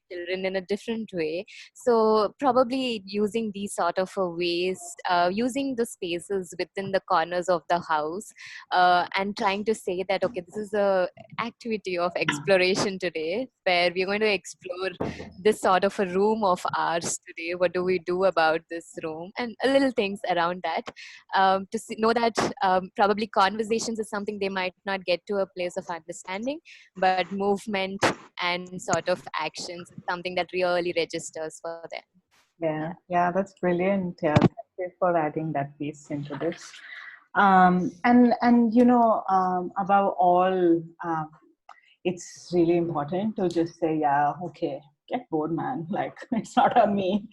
children in a different way. So probably using these sort of ways, using the spaces within the corners of the house, and trying to say that, okay, this is a activity of exploration today, where we're going to explore this sort of a room of ours today. What do we do about this room? And little things around that, to know that probably conversations is something they might not get to a place of understanding, but movement and sort of actions is something that really registers for them. Yeah, yeah, that's brilliant. Yeah, thank you for adding that piece into this. And above all, it's really important to just say, yeah, okay, get bored, man. Like, it's not on me,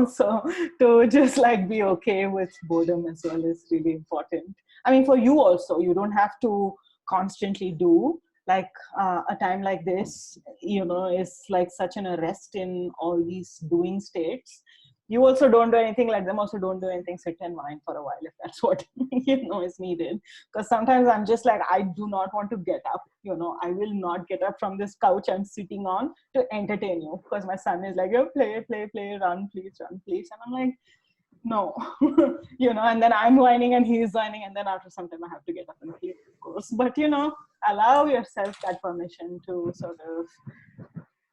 So to just like be okay with boredom as well is really important. I mean, for you also, you don't have to constantly do like a time like this, is like such an arrest in all these doing states. You also don't do anything, like them also don't do anything, sit and whine for a while if that's what is needed. Because sometimes I'm just like, I do not want to get up, I will not get up from this couch I'm sitting on to entertain you, because my son is like, play, run please, and I'm like, no. And then I'm whining and he's whining, and then after some time I have to get up and play, of course. But allow yourself that permission to sort of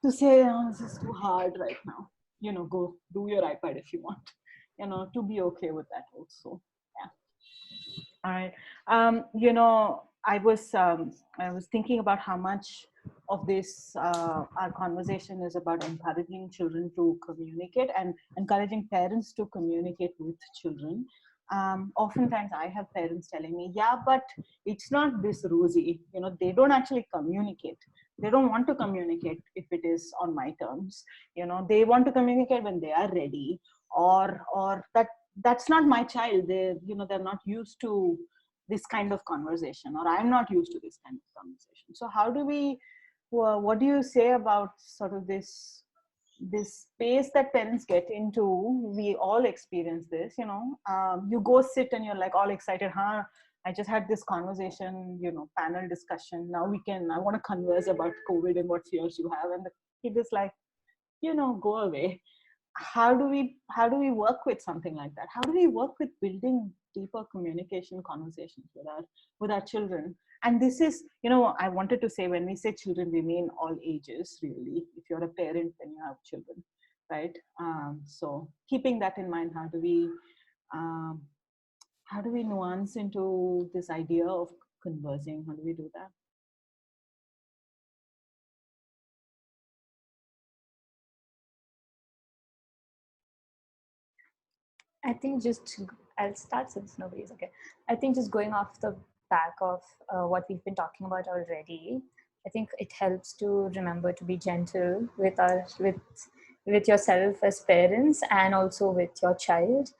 to say, oh, this is too hard right now. Go do your iPad if you want. To be okay with that also. Yeah. All right. I was thinking about how much of this our conversation is about encouraging children to communicate and encouraging parents to communicate with children. Oftentimes I have parents telling me, yeah, but it's not this rosy. They don't actually communicate. They don't want to communicate if it is on my terms. They want to communicate when they are ready, or that's not my child. They're not used to this kind of conversation, or I'm not used to this kind of conversation. So how do we, what do you say about sort of this space that parents get into? We all experience this. You go sit and you're like all excited, I just had this conversation, panel discussion. Now I want to converse about COVID and what fears you have. And the kid is like, go away. How do we work with something like that? How do we work with building deeper communication conversations with our children? And this is, I wanted to say, when we say children, we mean all ages, really. If you're a parent, then you have children, right? So keeping that in mind, how do we nuance into this idea of conversing? How do we do that? I think I'll start since nobody's okay. I think just going off the back of what we've been talking about already, I think it helps to remember to be gentle with yourself as parents, and also with your child.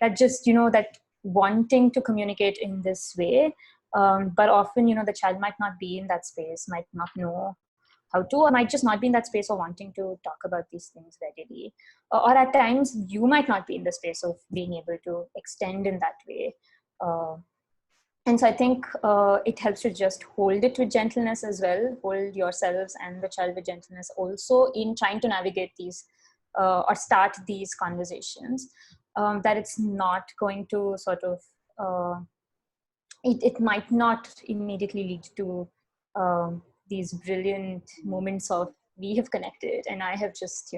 That just, that wanting to communicate in this way, but often, the child might not be in that space, might not know how to, or might just not be in that space or wanting to talk about these things readily. Or at times you might not be in the space of being able to extend in that way. And so I think it helps to just hold it with gentleness as well, hold yourselves and the child with gentleness also in trying to navigate these or start these conversations, that it's not going to sort of, it might not immediately lead to these brilliant moments of we have connected and I have just,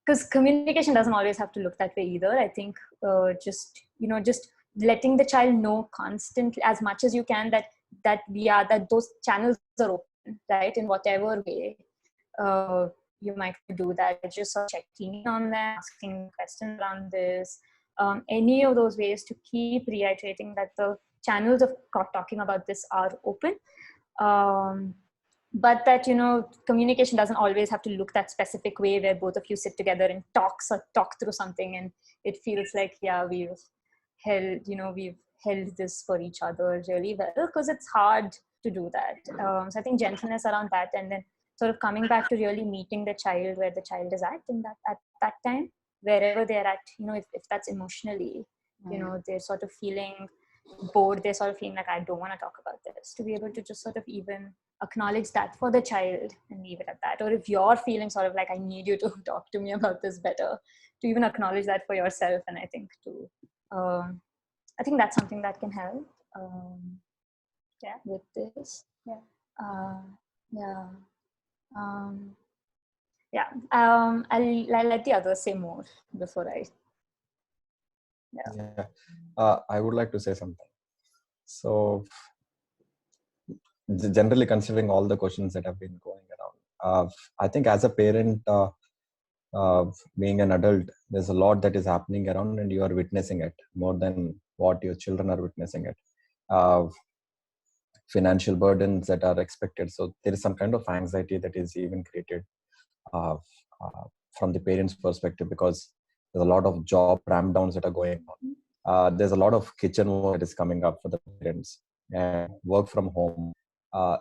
because communication doesn't always have to look that way either. I think just letting the child know constantly, as much as you can, that those channels are open, right, in whatever way you might do that. Just sort of checking in on them, asking questions around this, any of those ways to keep reiterating that the channels of talking about this are open. But that, communication doesn't always have to look that specific way where both of you sit together and talk through something and it feels like, yeah, we've held this for each other really well, because it's hard to do that. So I think gentleness around that, and then sort of coming back to really meeting the child where the child is at that time, wherever they're at, if that's emotionally, they're sort of feeling bored, they're sort of feeling like, I don't want to talk about this, to be able to just sort of even acknowledge that for the child and leave it at that. Or if you're feeling sort of like, I need you to talk to me about this better, to even acknowledge that for yourself. And I think I think that's something that can help. Yeah, with this. Yeah. Yeah. Yeah. I'll let the others say more before I. Yeah. I would like to say something. So, generally considering all the questions that have been going around, I think as a parent, being an adult, there's a lot that is happening around, and you are witnessing it more than what your children are witnessing it. Uh, Financial burdens that are expected. So there is some kind of anxiety that is even created uh, uh, from the parents' perspective, because there's a lot of job ramp downs that are going on. There's a lot of kitchen work that is coming up for the parents and work from home.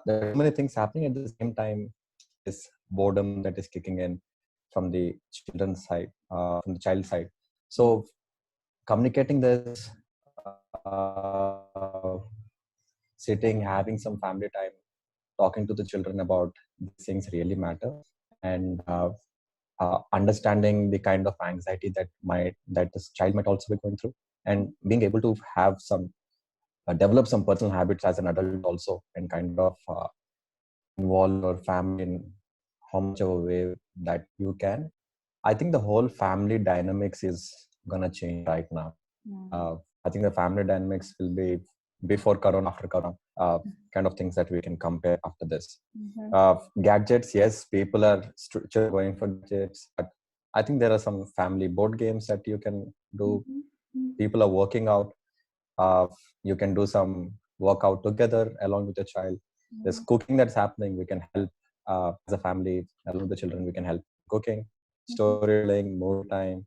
There are so many things happening at the same time. This boredom that is kicking in from the children's side, from the child side. So communicating this, sitting, having some family time, talking to the children about these things really matter, and understanding the kind of anxiety that this child might also be going through, and being able to have some develop some personal habits as an adult also, and kind of involve your family in how much of a way that you can. I think the whole family dynamics is gonna change right now. I think the family dynamics will be before Corona, after Corona, kind of things that we can compare after this. Gadgets, yes, people are going for gadgets, but I think there are some family board games that you can do. People are working out. You can do some workout together along with your child. There's cooking that's happening. We can help as a family, along with the children. We can help cooking, storytelling, movie time,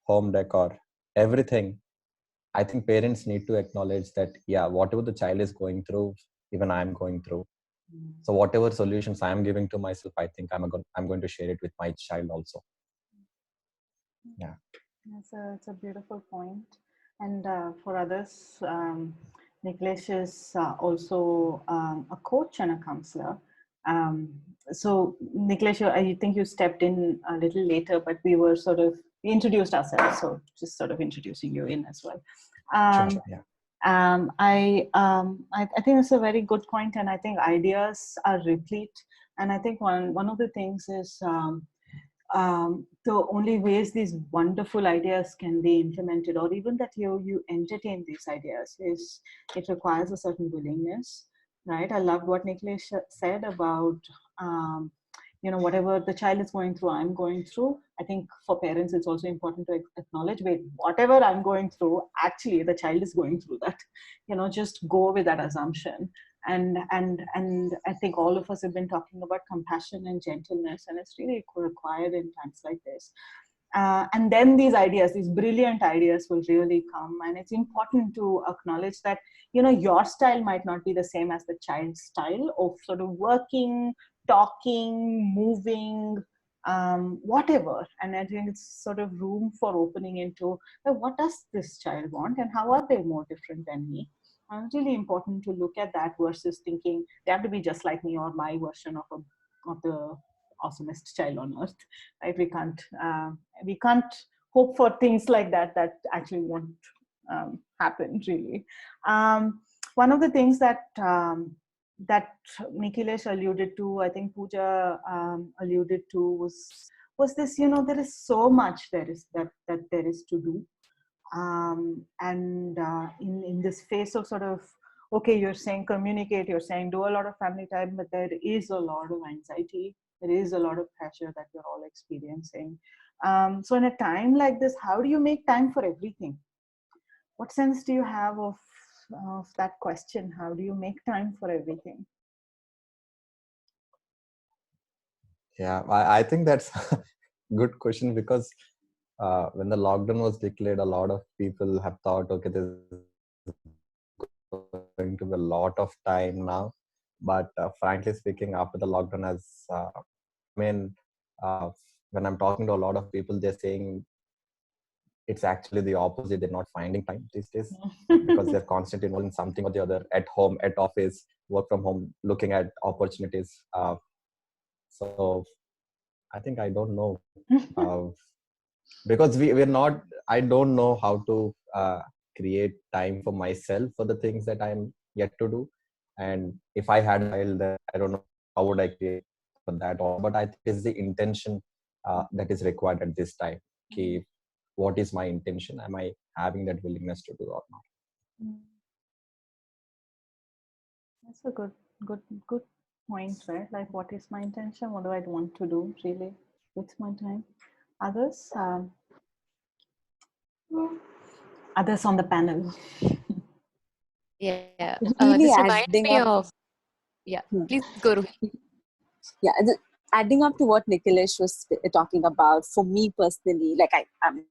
home decor, everything. I think parents need to acknowledge that, yeah, whatever the child is going through, even I'm going through. So whatever solutions I'm giving to myself, I think I'm going to share it with my child also. Yeah. It's a beautiful point. And for others, Niklesh is also a coach and a counselor. So Niklesh, I think you stepped in a little later, but we introduced ourselves. So just sort of introducing you in as well. Sure, yeah. I think it's a very good point, and I think ideas are replete. And I think one of the things is the only ways these wonderful ideas can be implemented, or even that you entertain these ideas, is it requires a certain willingness, right? I loved what Niklesh said about whatever the child is going through, I'm going through. I think for parents it's also important to acknowledge, wait, whatever I'm going through, actually the child is going through that. Just go with that assumption. And I think all of us have been talking about compassion and gentleness, and it's really required in times like this. And then these brilliant ideas will really come. And it's important to acknowledge that, your style might not be the same as the child's style of sort of working, talking, moving, whatever. And I think it's sort of room for opening into, well, what does this child want and how are they more different than me? And it's really important to look at that versus thinking they have to be just like me or my version of the awesomest child on earth, right? We can't hope for things like that actually won't happen, really. One of the things that Nikhilesh alluded to, I think Pooja alluded to, was this, there is so much there is to do. And in this phase of sort of, okay, you're saying communicate, you're saying do a lot of family time, but there is a lot of anxiety, there is a lot of pressure that we're all experiencing. So in a time like this, how do you make time for everything? What sense do you have of that question? How do you make time for everything? Yeah, I think that's a good question, because when the lockdown was declared, a lot of people have thought, okay, there's going to be a lot of time now. But frankly speaking, after the lockdown has, I mean, when I'm talking to a lot of people, they're saying it's actually the opposite. They're not finding time these days because they're constantly involved in something or the other, at home, at office, work from home, looking at opportunities. So I think I don't know, uh, because we're not. I don't know how to create time for myself for the things that I'm yet to do. And if I had a child, then I don't know how would I create for that also. But I think it's the intention that is required at this time. Okay, what is my intention? Am I having that willingness to do or not? That's a good point, right? Like, what is my intention? What do I want to do really with my time? Others, others on the panel. Yeah. Really This reminds adding me up. of, yeah, please go, Ruhi. Yeah, adding up to what Nikhilesh was talking about, for me personally, like I'm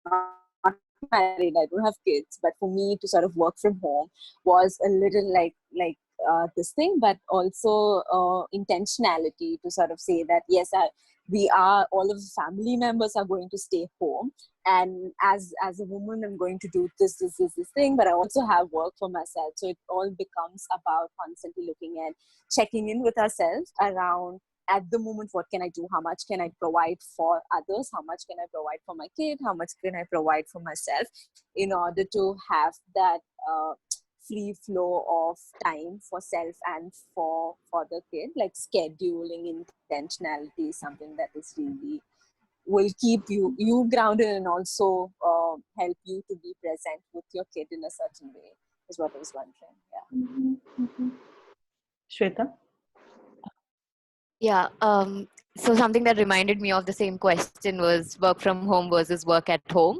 not married, I don't have kids, but for me to sort of work from home was a little like this thing, but also intentionality to sort of say that yes, we are, all of the family members are going to stay home, and as a woman I'm going to do this thing, but I also have work for myself. So it all becomes about constantly looking at checking in with ourselves around, at the moment, what can I do? How much can I provide for others? How much can I provide for my kid? How much can I provide for myself, in order to have that free flow of time for self and for the kid? Like scheduling intentionality is something that is really will keep you grounded, and also help you to be present with your kid in a certain way, is what I was wondering. Yeah. Shweta? Yeah. So something that reminded me of the same question was work from home versus work at home.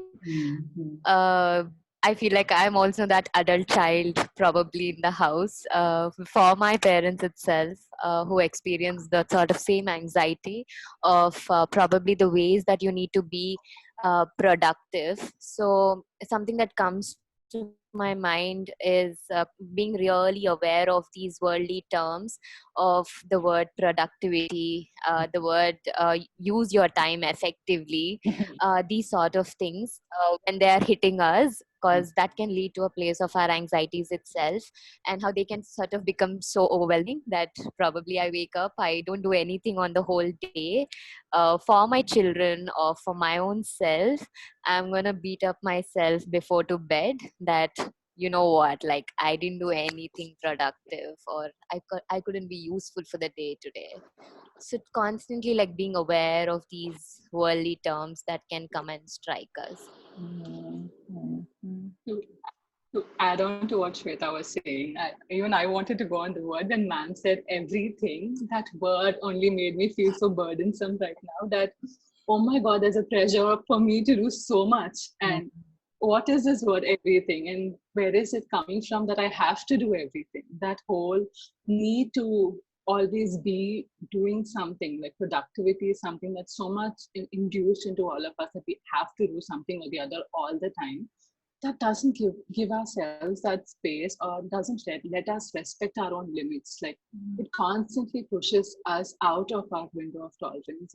Uh, I feel like I'm also that adult child probably in the house. For my parents itself, who experience the sort of same anxiety of probably the ways that you need to be productive. So something that comes to my mind is being really aware of these worldly terms of the word productivity, the word use your time effectively, these sort of things when they are hitting us, because that can lead to a place of our anxieties itself, and how they can sort of become so overwhelming that probably I wake up, I don't do anything on the whole day for my children or for my own self. I'm gonna beat up myself before to bed that, you know what, like I didn't do anything productive, or I couldn't be useful for the day today. So constantly like being aware of these worldly terms that can come and strike us. To, to add on to what Shweta was saying, even I wanted to go on the word when man said everything. That word only made me feel so burdensome right now that, oh my God, there's a pressure for me to do so much. And what is this word everything? And where is it coming from that I have to do everything? That whole need to always be doing something, like productivity is something that's so much induced into all of us that we have to do something or the other all the time. That doesn't give ourselves that space, or doesn't let us respect our own limits. Like it constantly pushes us out of our window of tolerance,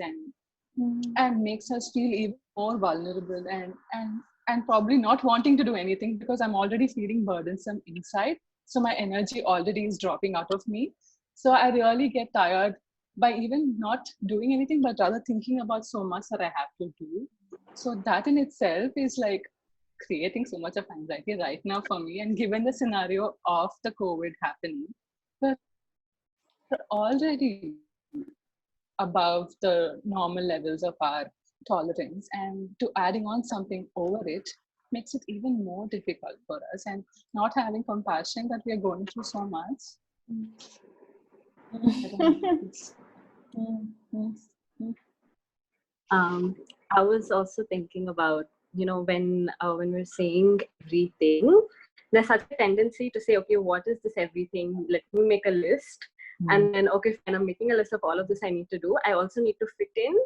and makes us feel even more vulnerable, and probably not wanting to do anything because I'm already feeling burdensome inside, so my energy already is dropping out of me. So I really get tired by even not doing anything, but rather thinking about so much that I have to do. So that in itself is like creating so much of anxiety right now for me. And given the scenario of the COVID happening, we're already above the normal levels of our tolerance, and to adding on something over it makes it even more difficult for us, and not having compassion that we are going through so much. I don't know. I was also thinking about, when we're saying everything, there's such a tendency to say, okay, what is this everything? Let me make a list. And then, okay, fine, I'm making a list of all of this I need to do. I also need to fit in.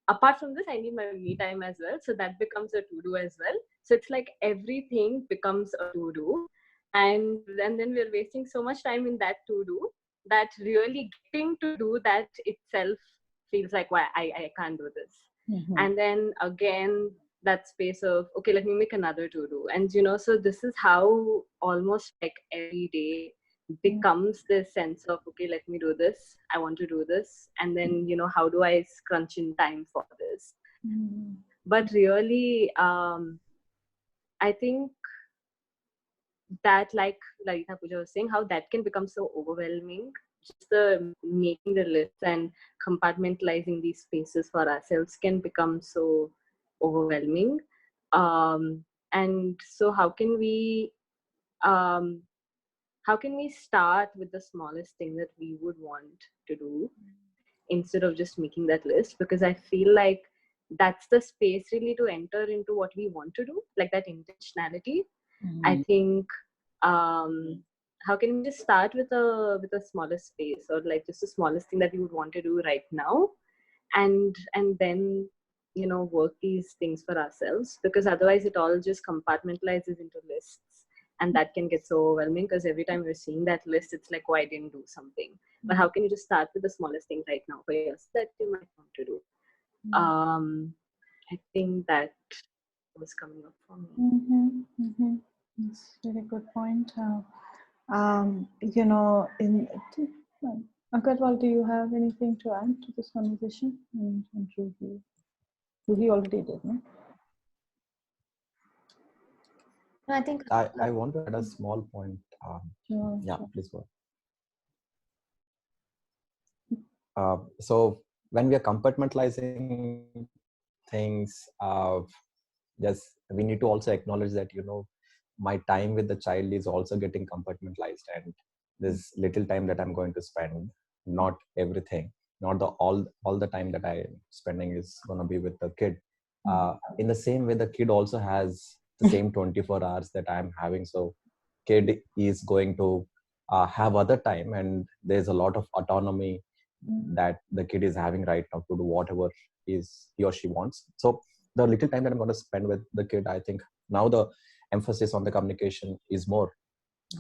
Apart from this, I need my me time as well. So that becomes a to-do as well. So it's like everything becomes a to-do. And then we're wasting so much time in that to-do that really getting to do that itself feels like, why I can't do this. And then again, that space of, okay, let me make another to-do. And, so this is how almost like every day becomes this sense of, okay, let me do this. I want to do this. And then, how do I scrunch in time for this? But really, I think that, like Lalita Pooja was saying, how that can become so overwhelming. Just the making the lists and compartmentalizing these spaces for ourselves can become so overwhelming. And so how can we start with the smallest thing that we would want to do instead of just making that list? Because I feel like that's the space really to enter into what we want to do, like that intentionality. I think how can we just start with a smallest space, or like just the smallest thing that we would want to do right now, and then work these things for ourselves, because otherwise it all just compartmentalizes into lists, and that can get so overwhelming, because every time you're seeing that list, it's like, oh, I didn't do something. But how can you just start with the smallest thing right now for yourself that you might want to do? I think that was coming up for me. That's a very good point. Agarwal, do you have anything to add to this conversation? And Ruhi already did, no? No, I think I want to add a small point. Sure. Yeah, please go. So when we are compartmentalizing things, yes, we need to also acknowledge that my time with the child is also getting compartmentalized, and there's little time that I'm going to spend. Not everything, not all the time that I'm spending is going to be with the kid. In the same way, the kid also has the same 24 hours that I'm having. So kid is going to have other time, and there's a lot of autonomy that the kid is having right now to do whatever is he or she wants. So the little time that I'm going to spend with the kid, I think now the emphasis on the communication is more,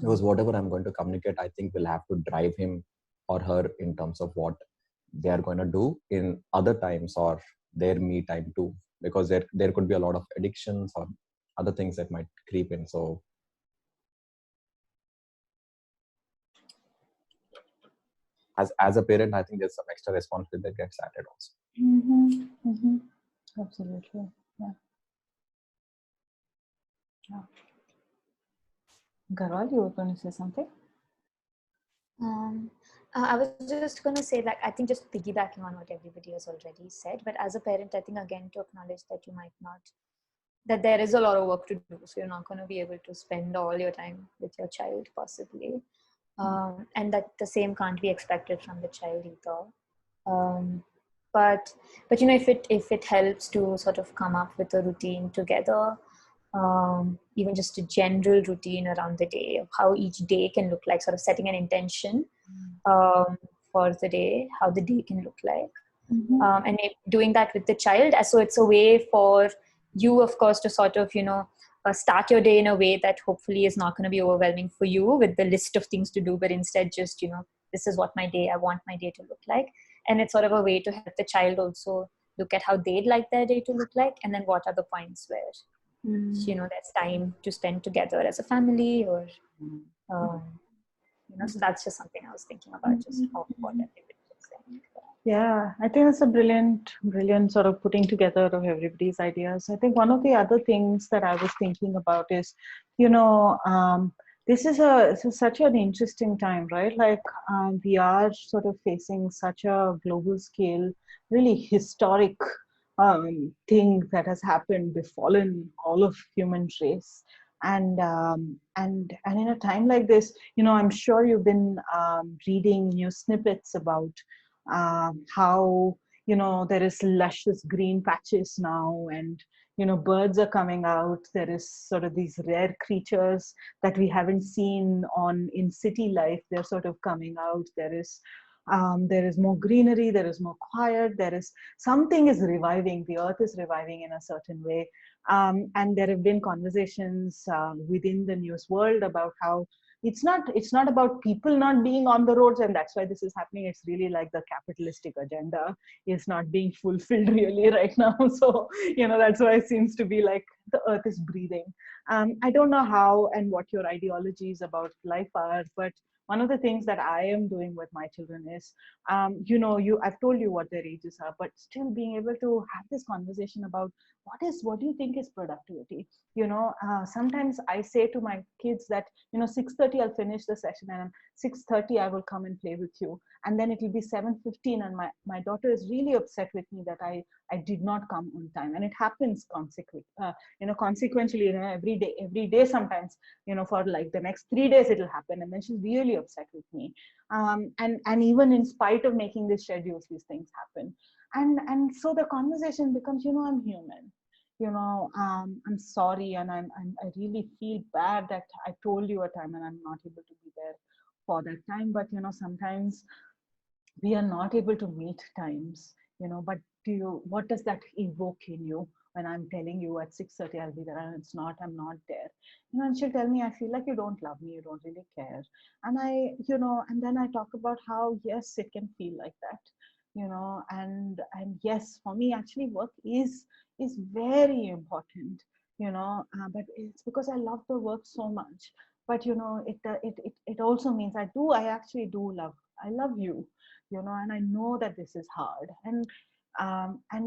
because whatever I'm going to communicate, I think will have to drive him or her in terms of what they are going to do in other times or their me time too, because there could be a lot of addictions or other things that might creep in. So as a parent, I think there's some extra responsibility that gets added also. Absolutely. Yeah. Garwal, you were going to say something? I was just going to say, like, I think just piggybacking on what everybody has already said, but as a parent, I think again to acknowledge that you might not, that there is a lot of work to do, so you're not going to be able to spend all your time with your child possibly, and that the same can't be expected from the child either. But if it helps to sort of come up with a routine together, even just a general routine around the day of how each day can look like, sort of setting an intention for the day, how the day can look like, and maybe doing that with the child. So it's a way for you, of course, to sort of start your day in a way that hopefully is not going to be overwhelming for you with the list of things to do, but instead just this is what I want my day to look like. And it's sort of a way to help the child also look at how they'd like their day to look like, and then what are the points where there's time to spend together as a family, or so that's just something I was thinking about, just of what everybody was saying. Yeah, I think it's a brilliant sort of putting together of everybody's ideas. I think one of the other things that I was thinking about is, this is such an interesting time, right? Like we are sort of facing such a global scale, really historic thing that has happened, befallen all of human race. And in a time like this, I'm sure you've been reading news snippets about how there is luscious green patches now, and birds are coming out. There is sort of these rare creatures that we haven't seen in city life. They're sort of coming out. There is more greenery, there is more quiet, there is something is reviving, the earth is reviving in a certain way. And there have been conversations within the news world about how it's not about people not being on the roads, and that's why this is happening. It's really like the capitalistic agenda is not being fulfilled really right now. So that's why it seems to be like the earth is breathing. I don't know how and what your ideologies about life are, but one of the things that I am doing with my children is, I've told you what their ages are, but still being able to have this conversation about what do you think is productivity. Sometimes I say to my kids that 6:30 I'll finish the session, and 6:30 I will come and play with you, and then it will be 7:15, and my daughter is really upset with me that I did not come on time, and it happens consequentially, every day sometimes, for like the next 3 days it'll happen, and then she's really upset with me. And even in spite of making these schedules, these things happen. And so the conversation becomes, I'm human. I'm sorry, and I really feel bad that I told you a time and I'm not able to be there for that time. But sometimes we are not able to meet times, but what does that evoke in you when I'm telling you at 6:30 I'll be there, and I'm not there. And she'll tell me, I feel like you don't love me, you don't really care. And and then I talk about how, yes, it can feel like that, and yes, for me actually work is very important, but it's because I love the work so much. But it also means I actually do love, I love you, and I know that this is hard, and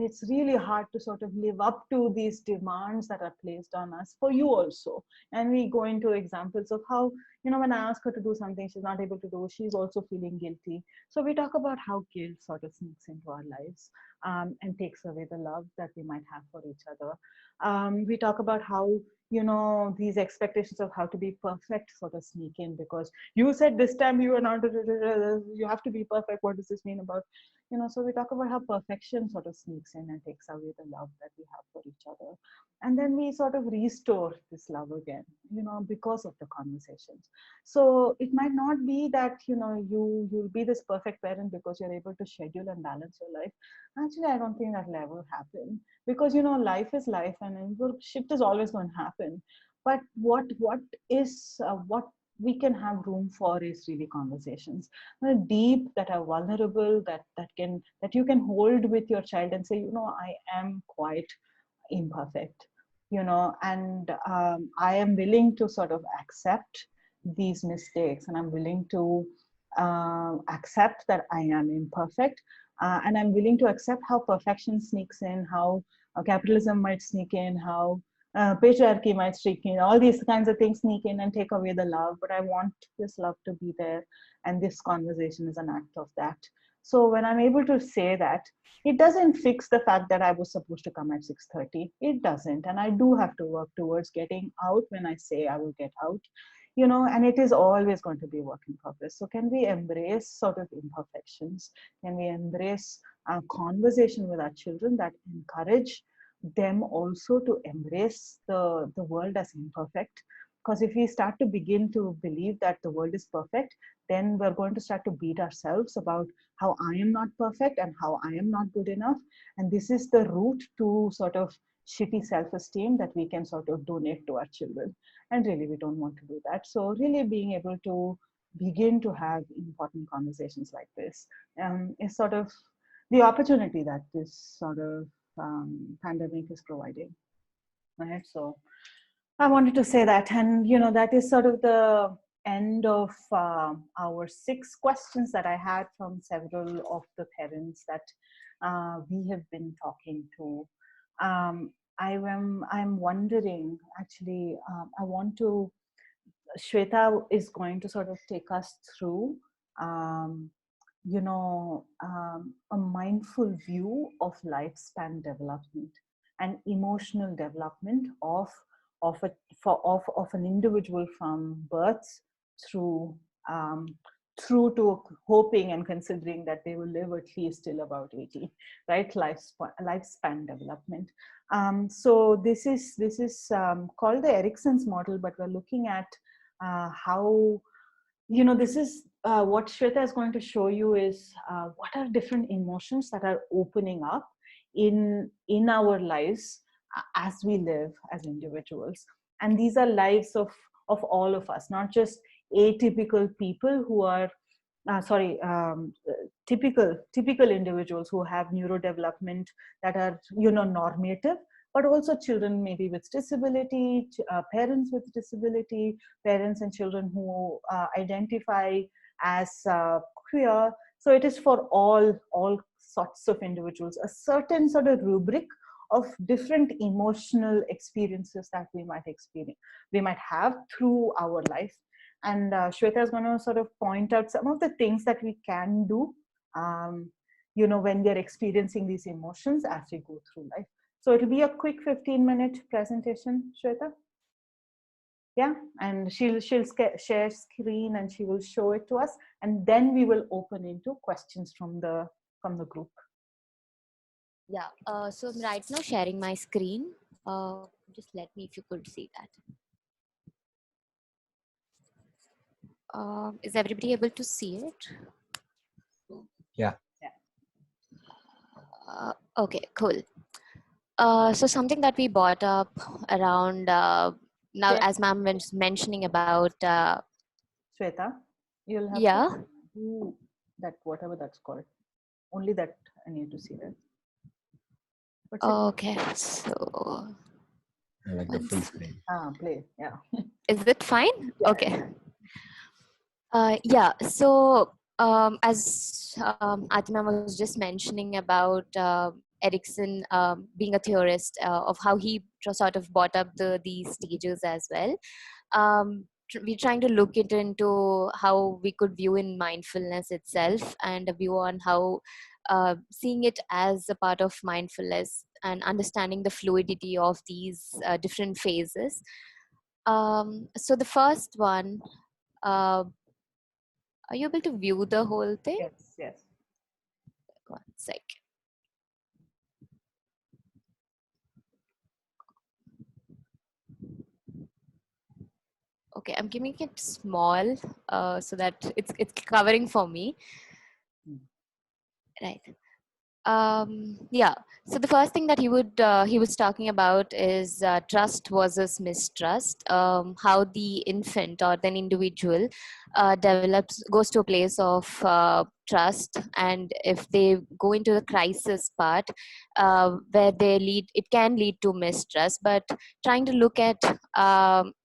it's really hard to sort of live up to these demands that are placed on us for you also. And we go into examples of how, when I ask her to do something she's not able to do, she's also feeling guilty. So we talk about how guilt sort of sneaks into our lives, and takes away the love that we might have for each other. We talk about how, these expectations of how to be perfect sort of sneak in, because you said this time you are not, you have to be perfect. What does this mean about, so we talk about how perfection sort of sneaks in and takes away the love that we have for each other. And then we sort of restore this love again, because of the conversations. So it might not be that, you'll be this perfect parent because you're able to schedule and balance your life. Actually, I don't think that will ever happen, because, life is life, and shit is always going to happen. But what we can have room for is really conversations that are deep, that are vulnerable, that you can hold with your child and say, I am quite imperfect, and I am willing to sort of accept these mistakes, and I'm willing to accept that I am imperfect, and I'm willing to accept how perfection sneaks in, how capitalism might sneak in, how patriarchy might sneak in, all these kinds of things sneak in and take away the love. But I want this love to be there, and this conversation is an act of that. So when I'm able to say that, it doesn't fix the fact that I was supposed to come at 6:30. It doesn't. And I do have to work towards getting out when I say I will get out, and it is always going to be a work in progress. So can we embrace sort of imperfections? Can we embrace a conversation with our children that encourage them also to embrace the world as imperfect? Because if we start to begin to believe that the world is perfect, then we're going to start to beat ourselves about how I am not perfect and how I am not good enough. And this is the route to sort of shitty self-esteem that we can sort of donate to our children. And really, we don't want to do that. So really being able to begin to have important conversations like this is sort of the opportunity that this sort of pandemic is providing. Right? So I wanted to say that, and that is sort of the end of our 6 questions that I had from several of the parents that we have been talking to. I'm wondering, actually, I want to, Shweta is going to sort of take us through, a mindful view of lifespan development and emotional development of an individual from birth through through to hoping and considering that they will live at least till about 80, right? Lifespan development. So this is called the Erickson's model, but we're looking at how, this is what Shweta is going to show you is what are different emotions that are opening up in our lives as we live as individuals. And these are lives of all of us, not just atypical people who are sorry typical individuals who have neurodevelopment that are normative, but also children maybe with disability, parents with disability, parents and children who identify as queer. So it is for all sorts of individuals, a certain sort of rubric of different emotional experiences that we might have through our life. And Shweta is going to sort of point out some of the things that we can do, when we are experiencing these emotions as we go through life. So it'll be a quick 15-minute presentation, Shweta. Yeah, and she'll share screen and she will show it to us, and then we will open into questions from the group. Yeah, so I'm right now sharing my screen. Just let me, if you could see that. Is everybody able to see it? Yeah. Okay, cool. So something that we brought up around now, Yeah. as ma'am was mentioning about. Shweta, you'll have Yeah. to do that, whatever that's called. Only that I need to see that. Okay, so. I like the full screen. Play, yeah. Is it fine? Yeah. Okay. Yeah, so as Atima was just mentioning about Erickson being a theorist of how he sort of brought up these stages as well. We're trying to look into how we could view in mindfulness itself, and a view on how seeing it as a part of mindfulness and understanding the fluidity of these different phases. So the first one, are you able to view the whole thing? Yes. One sec. Okay, I'm giving it small so that it's covering for me. Right. Yeah, so the first thing that he was talking about is trust versus mistrust, how the infant or the individual goes to a place of trust, and if they go into the crisis part where it can lead to mistrust, but trying to look at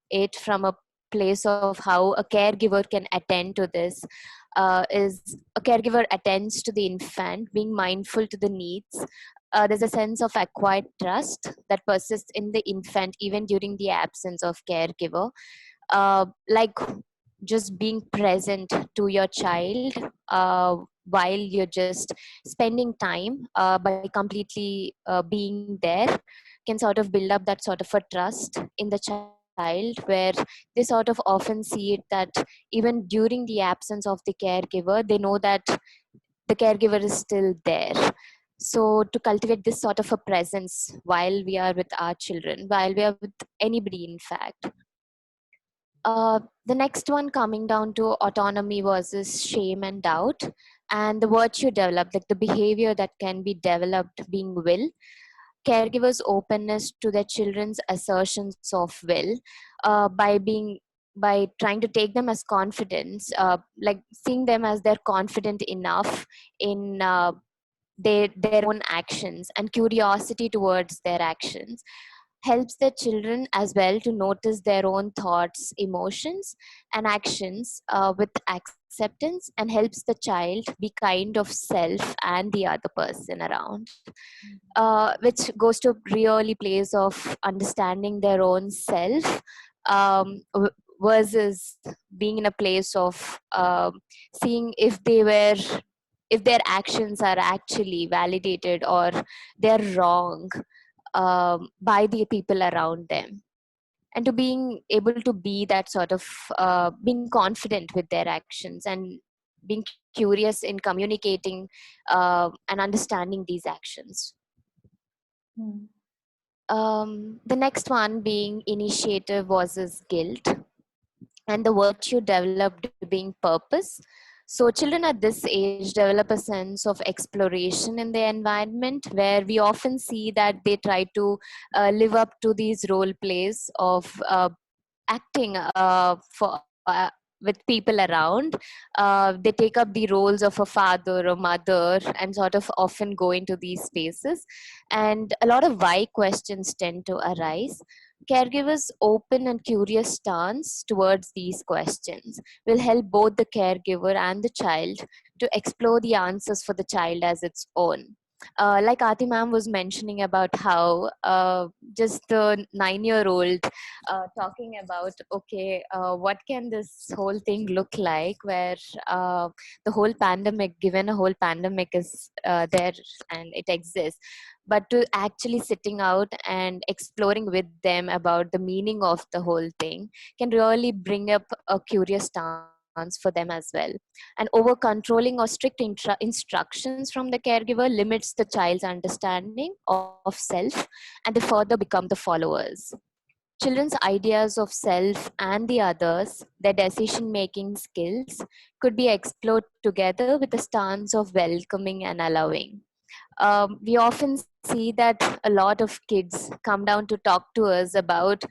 it from a place of how a caregiver can attend to this, is a caregiver attends to the infant, being mindful to the needs. There's a sense of acquired trust that persists in the infant even during the absence of caregiver. Like just being present to your child while you're just spending time by completely being there can sort of build up that sort of a trust in the child, where they sort of often see it that even during the absence of the caregiver, they know that the caregiver is still there. So to cultivate this sort of a presence while we are with our children, while we are with anybody, in fact. The next one coming down to autonomy versus shame and doubt, and the virtue developed, like the behavior that can be developed being will, caregivers' openness to their children's assertions of will, by trying to take them as confidence, like seeing them as they're confident enough in their own actions, and curiosity towards their actions helps their children as well to notice their own thoughts, emotions, and actions with acceptance, and helps the child be kind of self and the other person around, which goes to really place of understanding their own self, versus being in a place of seeing if their actions are actually validated or they're wrong by the people around them, and to being able to be that sort of being confident with their actions and being curious in communicating and understanding these actions. The next one being initiative versus guilt, and the virtue developed being purpose. So children at this age develop a sense of exploration in their environment, where we often see that they try to live up to these role plays of acting for with people around. They take up the roles of a father or mother and sort of often go into these spaces. And a lot of why questions tend to arise. Caregivers' open and curious stance towards these questions will help both the caregiver and the child to explore the answers for the child as its own. Like Ati ma'am was mentioning about how just the 9-year-old talking about, okay, what can this whole thing look like, where the whole pandemic, given a whole pandemic is there and it exists, but to actually sitting out and exploring with them about the meaning of the whole thing can really bring up a curious stance for them as well. And over controlling or strict instructions from the caregiver limits the child's understanding of self, and they further become the followers. Children's ideas of self and the others, their decision making skills, could be explored together with a stance of welcoming and allowing. We often see that a lot of kids come down to talk to us about,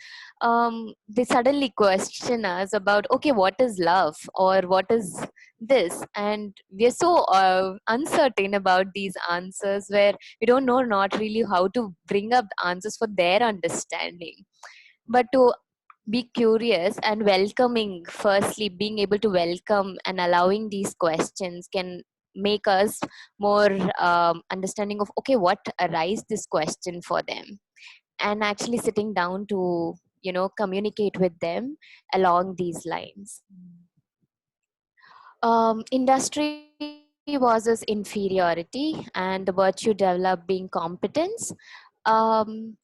they suddenly question us about, okay, what is love or what is this? And we're so uncertain about these answers, where we don't know not really how to bring up the answers for their understanding. But to be curious and welcoming, firstly being able to welcome and allowing these questions can make us more understanding of, okay, what arise this question for them, and actually sitting down to communicate with them along these lines. Industry versus inferiority and the virtue developed being competence, um,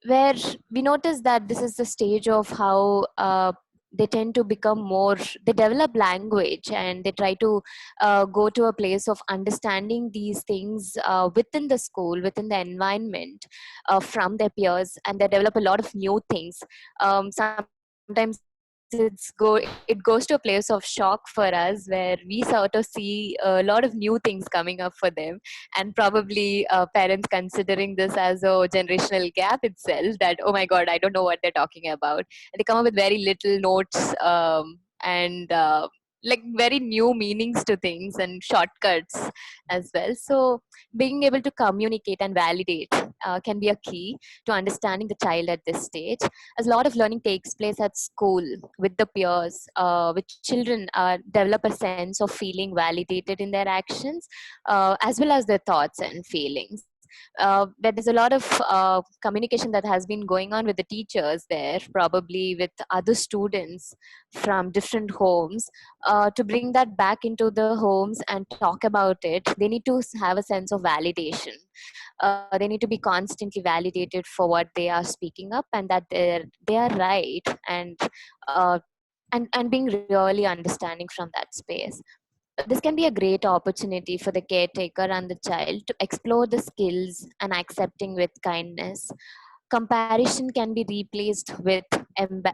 where we notice that this is the stage of how they tend to become more, they develop language and they try to go to a place of understanding these things within the school, within the environment, from their peers, and they develop a lot of new things. Sometimes it goes to a place of shock for us, where we sort of see a lot of new things coming up for them, and probably parents considering this as a generational gap itself, that oh my god, I don't know what they're talking about. And they come up with very little notes, and like very new meanings to things and shortcuts as well. So being able to communicate and validate can be a key to understanding the child at this stage, as a lot of learning takes place at school with the peers, with children develop a sense of feeling validated in their actions, as well as their thoughts and feelings. There is a lot of communication that has been going on with the teachers there, probably with other students from different homes, to bring that back into the homes and talk about it. They need to have a sense of validation. They need to be constantly validated for what they are speaking up, and that they are right, uh, and being really understanding from that space. This can be a great opportunity for the caretaker and the child to explore the skills and accepting with kindness. Comparison can be replaced with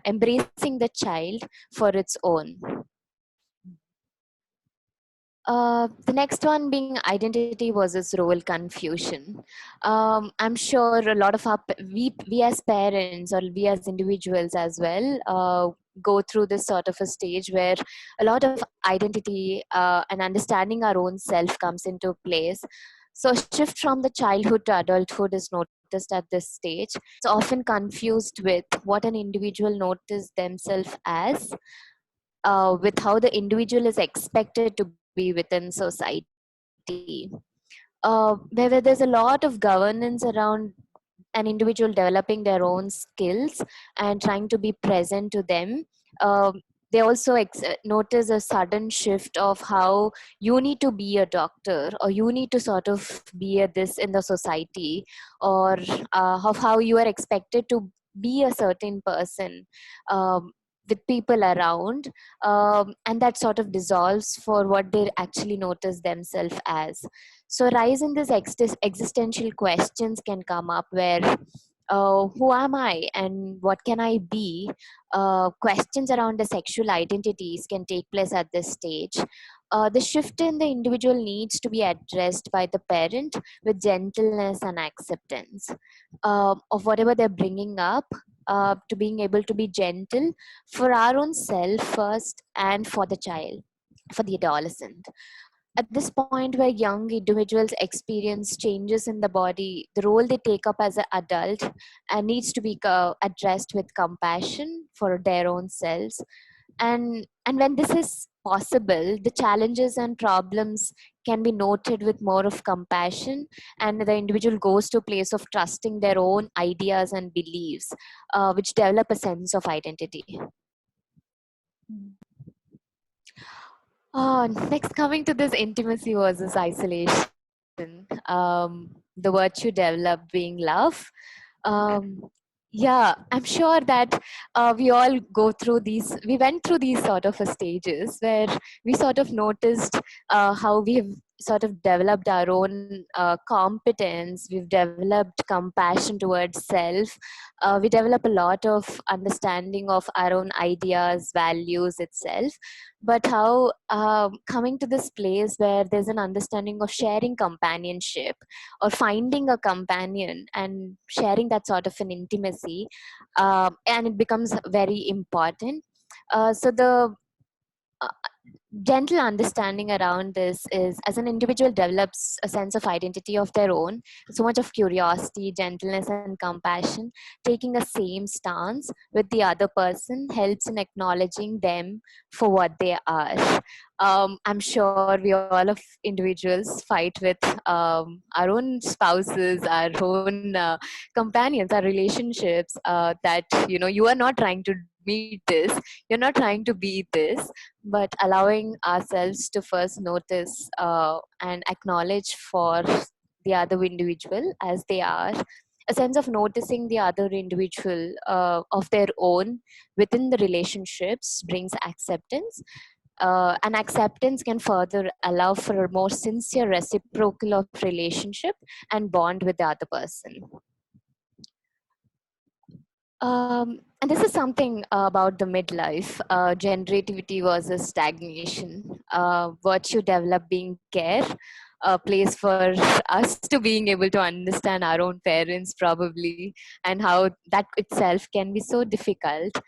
embracing the child for its own. The next one being identity versus role confusion. I'm sure a lot of we as parents, or we as individuals as well, go through this sort of a stage where a lot of identity and understanding our own self comes into place. So a shift from the childhood to adulthood is noticed at this stage. It's often confused with what an individual notices themselves as, with how the individual is expected to be within society. Where there's a lot of governance around an individual developing their own skills and trying to be present to them. They also notice a sudden shift of how you need to be a doctor, or you need to sort of be a this in the society, or of how you are expected to be a certain person, with people around, and that sort of dissolves for what they actually notice themselves as. So rise in these existential questions can come up, where who am I and what can I be? Questions around the sexual identities can take place at this stage. The shift in the individual needs to be addressed by the parent with gentleness and acceptance of whatever they're bringing up. to being able to be gentle for our own self first and for the child, for the adolescent. At this point where young individuals experience changes in the body, the role they take up as an adult needs to be addressed with compassion for their own selves. And when this is possible, the challenges and problems can be noted with more of compassion, and the individual goes to a place of trusting their own ideas and beliefs, which develop a sense of identity. Next, coming to this intimacy versus isolation, the virtue developed being love. Um, yeah, I'm sure that we all go through these, we went through these sort of stages where we sort of noticed how we have sort of developed our own competence, we've developed compassion towards self, we develop a lot of understanding of our own ideas, values itself. But how coming to this place where there's an understanding of sharing companionship or finding a companion and sharing that sort of an intimacy, and it becomes very important. So the uh, gentle understanding around this is, as an individual develops a sense of identity of their own, so much of curiosity, gentleness and compassion, taking a same stance with the other person helps in acknowledging them for what they are. I'm sure we all of individuals fight with our own spouses, our own companions, our relationships, that you are not trying to meet this, you're not trying to be this, but allowing ourselves to first notice and acknowledge for the other individual as they are, a sense of noticing the other individual of their own within the relationships brings acceptance, and acceptance can further allow for a more sincere reciprocal of relationship and bond with the other person. And this is something about the midlife, generativity versus stagnation, virtue develop being care, a place for us to being able to understand our own parents probably, and how that itself can be so difficult.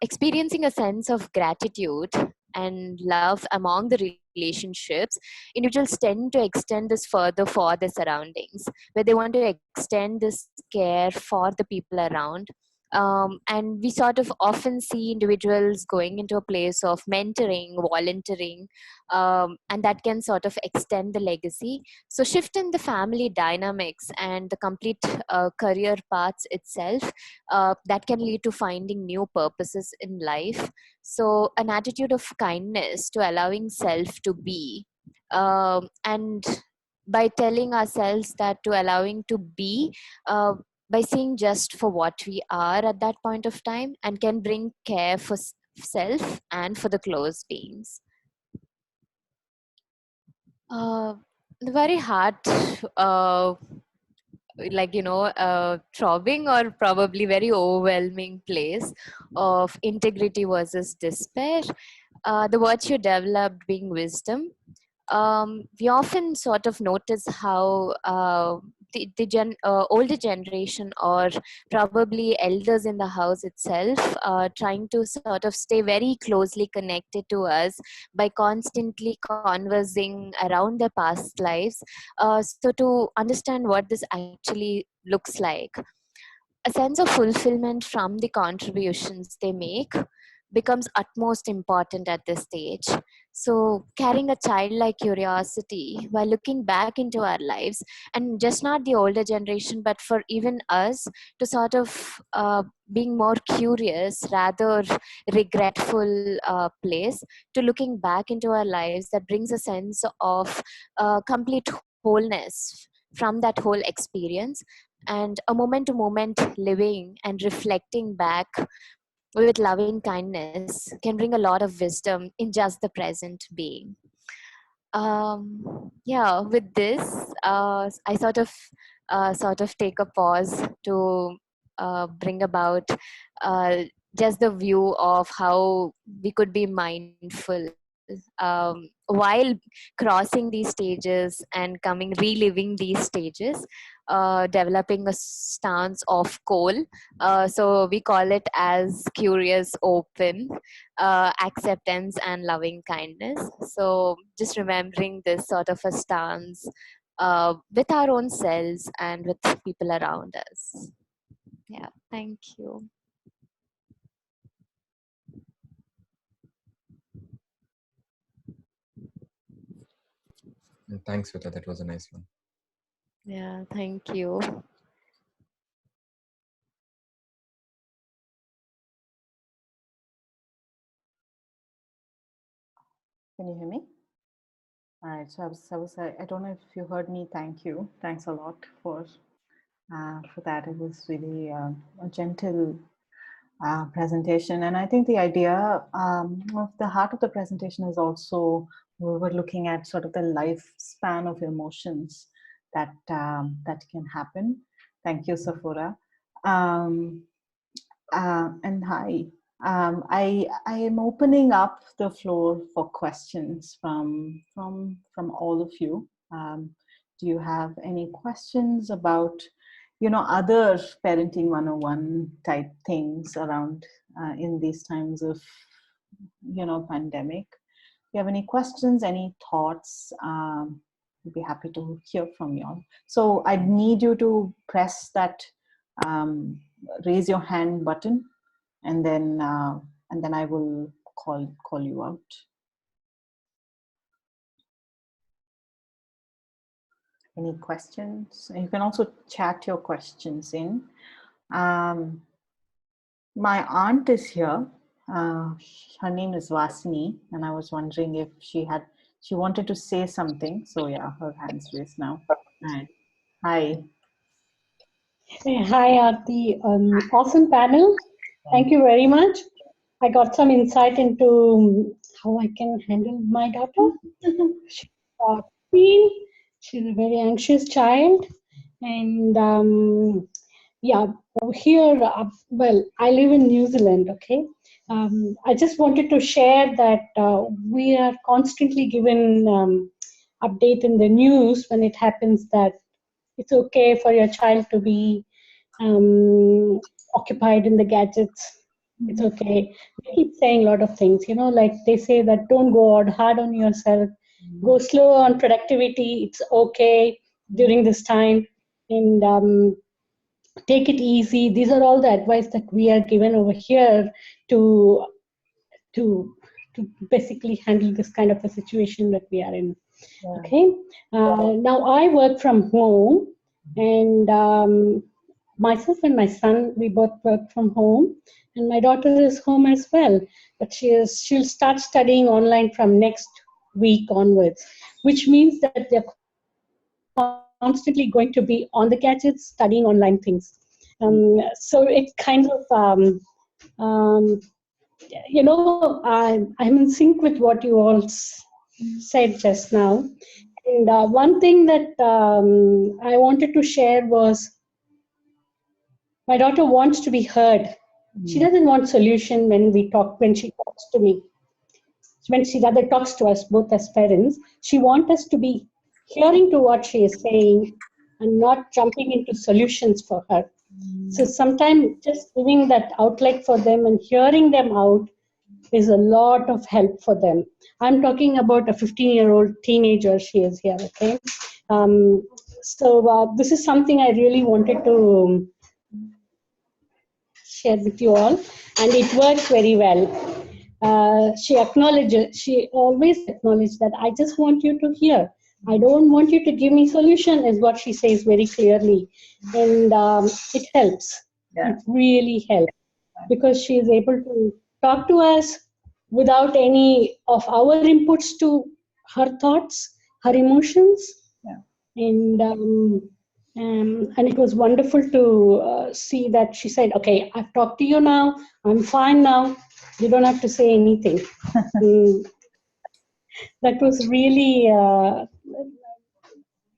Experiencing a sense of gratitude and love among the relationships, individuals tend to extend this further for their surroundings, where they want to extend this care for the people around. And we sort of often see individuals going into a place of mentoring, volunteering, and that can sort of extend the legacy. So, shift in the family dynamics and the complete career paths itself, that can lead to finding new purposes in life. So, an attitude of kindness to allowing self to be, and by telling ourselves that to allowing to be, by seeing just for what we are at that point of time, and can bring care for self and for the close beings. The very heart, uh, throbbing or probably very overwhelming place of integrity versus despair, the virtue developed being wisdom. We often sort of notice how the older generation, or probably elders in the house itself, trying to sort of stay very closely connected to us by constantly conversing around their past lives, so to understand what this actually looks like. A sense of fulfillment from the contributions they make becomes utmost important at this stage. So, carrying a childlike curiosity while looking back into our lives, and just not the older generation, but for even us to sort of being more curious, rather regretful place, to looking back into our lives, that brings a sense of complete wholeness from that whole experience, and a moment to moment living and reflecting back with loving kindness can bring a lot of wisdom in just the present being. Yeah, with this, I sort of take a pause to bring about just the view of how we could be mindful, while crossing these stages and reliving these stages, developing a stance of coal. So we call it as curious, open, acceptance, and loving kindness. So just remembering this sort of a stance with our own selves and with people around us. Yeah, thank you. Thanks, Vita. That was a nice one. Yeah, thank you. Can you hear me? All right. So I don't know if you heard me. Thank you. Thanks a lot for that. It was really a gentle presentation. And I think the idea of the heart of the presentation is also, we were looking at sort of the lifespan of emotions that can happen. Thank you, Safura. And hi. I am opening up the floor for questions from all of you. Do you have any questions about, other parenting 101 type things around in these times of, pandemic? Do you have any questions, any thoughts? We'd be happy to hear from you all. So I need you to press that raise your hand button, and then I will call you out. Any questions? And you can also chat your questions in. My aunt is here. Her name is Vasini, and I was wondering if she wanted to say something. So yeah, her hand's raised now. Right. Hi. Hi, Aarti. Awesome panel. Thank you very much. I got some insight into how I can handle my daughter. She's a queen. She's a very anxious child. And yeah, here, well, I live in New Zealand, okay? I just wanted to share that we are constantly given update in the news when it happens that it's okay for your child to be occupied in the gadgets. It's okay. They keep saying a lot of things, like they say that don't go out hard on yourself, go slow on productivity. It's okay during this time, and take it easy. These are all the advice that we are given over here to to basically handle this kind of a situation that we are in. Yeah. Okay. Now I work from home, and myself and my son, we both work from home, and my daughter is home as well. But she'll start studying online from next week onwards, which means that they're constantly going to be on the gadgets studying online things. So it kind of I'm in sync with what you all said just now. And one thing that I wanted to share was my daughter wants to be heard. She doesn't want solution when she talks to me. When she rather talks to us, both as parents, she wants us to be hearing to what she is saying and not jumping into solutions for her. So sometimes just giving that outlet for them and hearing them out is a lot of help for them. I'm talking about a 15-year-old teenager. She is here, okay? So this is something I really wanted to share with you all, and it works very well. She always acknowledges that I just want you to hear. I don't want you to give me solution, is what she says very clearly. And it helps. Yeah. It really helps because she is able to talk to us without any of our inputs to her thoughts, her emotions. Yeah. And it was wonderful to see that she said, okay, I've talked to you now. I'm fine now. You don't have to say anything. That was really,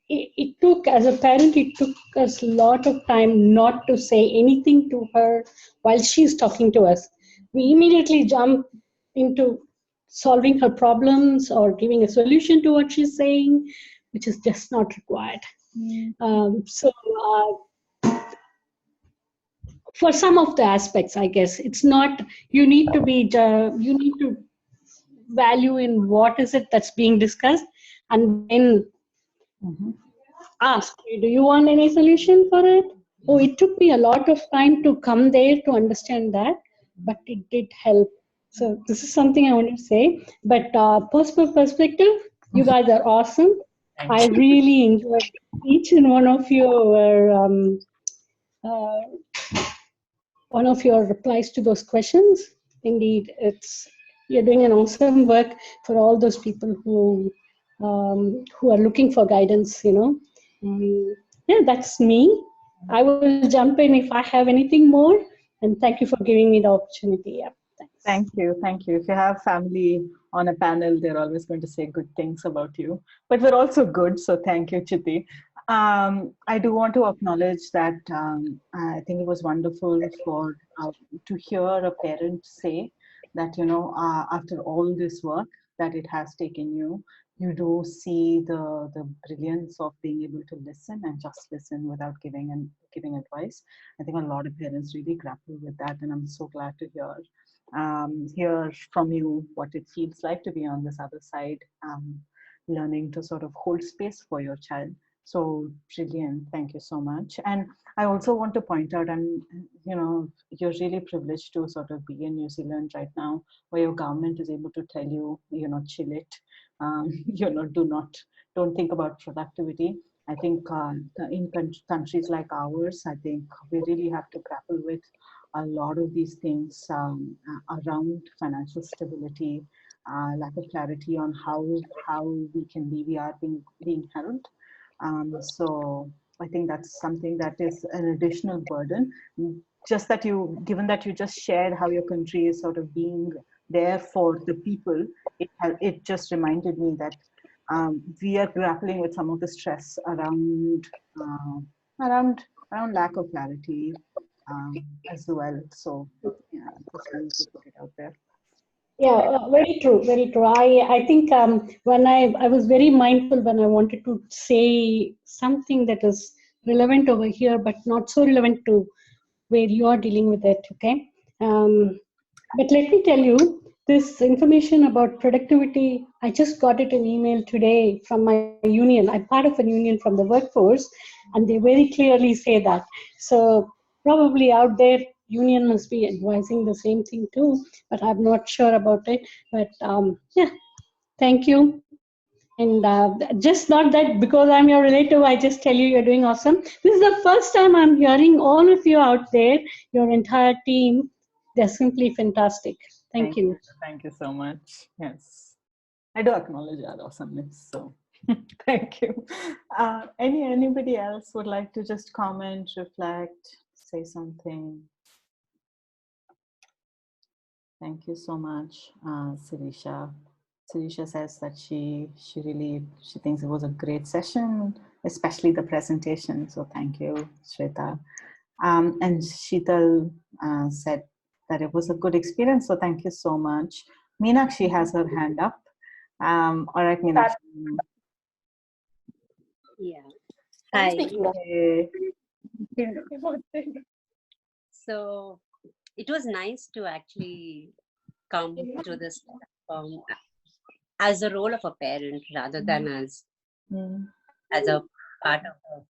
it took, as a parent, it took us a lot of time not to say anything to her while she's talking to us. We immediately jump into solving her problems or giving a solution to what she's saying, which is just not required. So for some of the aspects, I guess it's not, you need to be, you need to value in what is it that's being discussed, and then ask, do you want any solution for it? Oh, it took me a lot of time to come there to understand that, but it did help. So this is something I want to say. But personal perspective, you guys are awesome. I really enjoyed each and one of your replies to those questions. Indeed, you're doing an awesome work for all those people who are looking for guidance. Yeah, that's me. I will jump in if I have anything more. And thank you for giving me the opportunity. Yeah, thanks. Thank you. If you have family on a panel, they're always going to say good things about you. But we're also good, so thank you, Chiti. I do want to acknowledge that I think it was wonderful to hear a parent say that, after all this work that it has taken you, you do see the brilliance of being able to listen and just listen without giving advice. I think a lot of parents really grapple with that, and I'm so glad to hear from you what it feels like to be on this other side, learning to sort of hold space for your child. So brilliant. Thank you so much. And I also want to point out, and you're really privileged to sort of be in New Zealand right now, where your government is able to tell you, chill it. Don't think about productivity. I think in countries like ours, I think we really have to grapple with a lot of these things around financial stability, lack of clarity on how we are being held. So I think that's something that is an additional burden. Just that given that you just shared how your country is sort of being there for the people, it just reminded me that we are grappling with some of the stress around lack of clarity as well. So yeah, just wanted to put it out there. Yeah, very true, very true. I think when I was very mindful when I wanted to say something that is relevant over here, but not so relevant to where you are dealing with it. Okay, but let me tell you, this information about productivity, I just got it an email today from my union. I'm part of a union from the workforce, and they very clearly say that. So probably out there, union must be advising the same thing too, but I'm not sure about it. But yeah, thank you. And just not that because I'm your relative, I just tell you you're doing awesome. This is the first time I'm hearing all of you out there, your entire team. They're simply fantastic. Thank you. Thank you so much. Yes, I do acknowledge our awesomeness. So thank you. Anybody else would like to just comment, reflect, say something? Thank you so much, Sirisha. Sirisha says that she thinks it was a great session, especially the presentation. So thank you, Shweta. And Sheetal said that it was a good experience. So thank you so much. Meenakshi has her hand up. All right, Meenakshi. Yeah. Hi. Okay. So it was nice to actually come to this as a role of a parent rather than as a part of a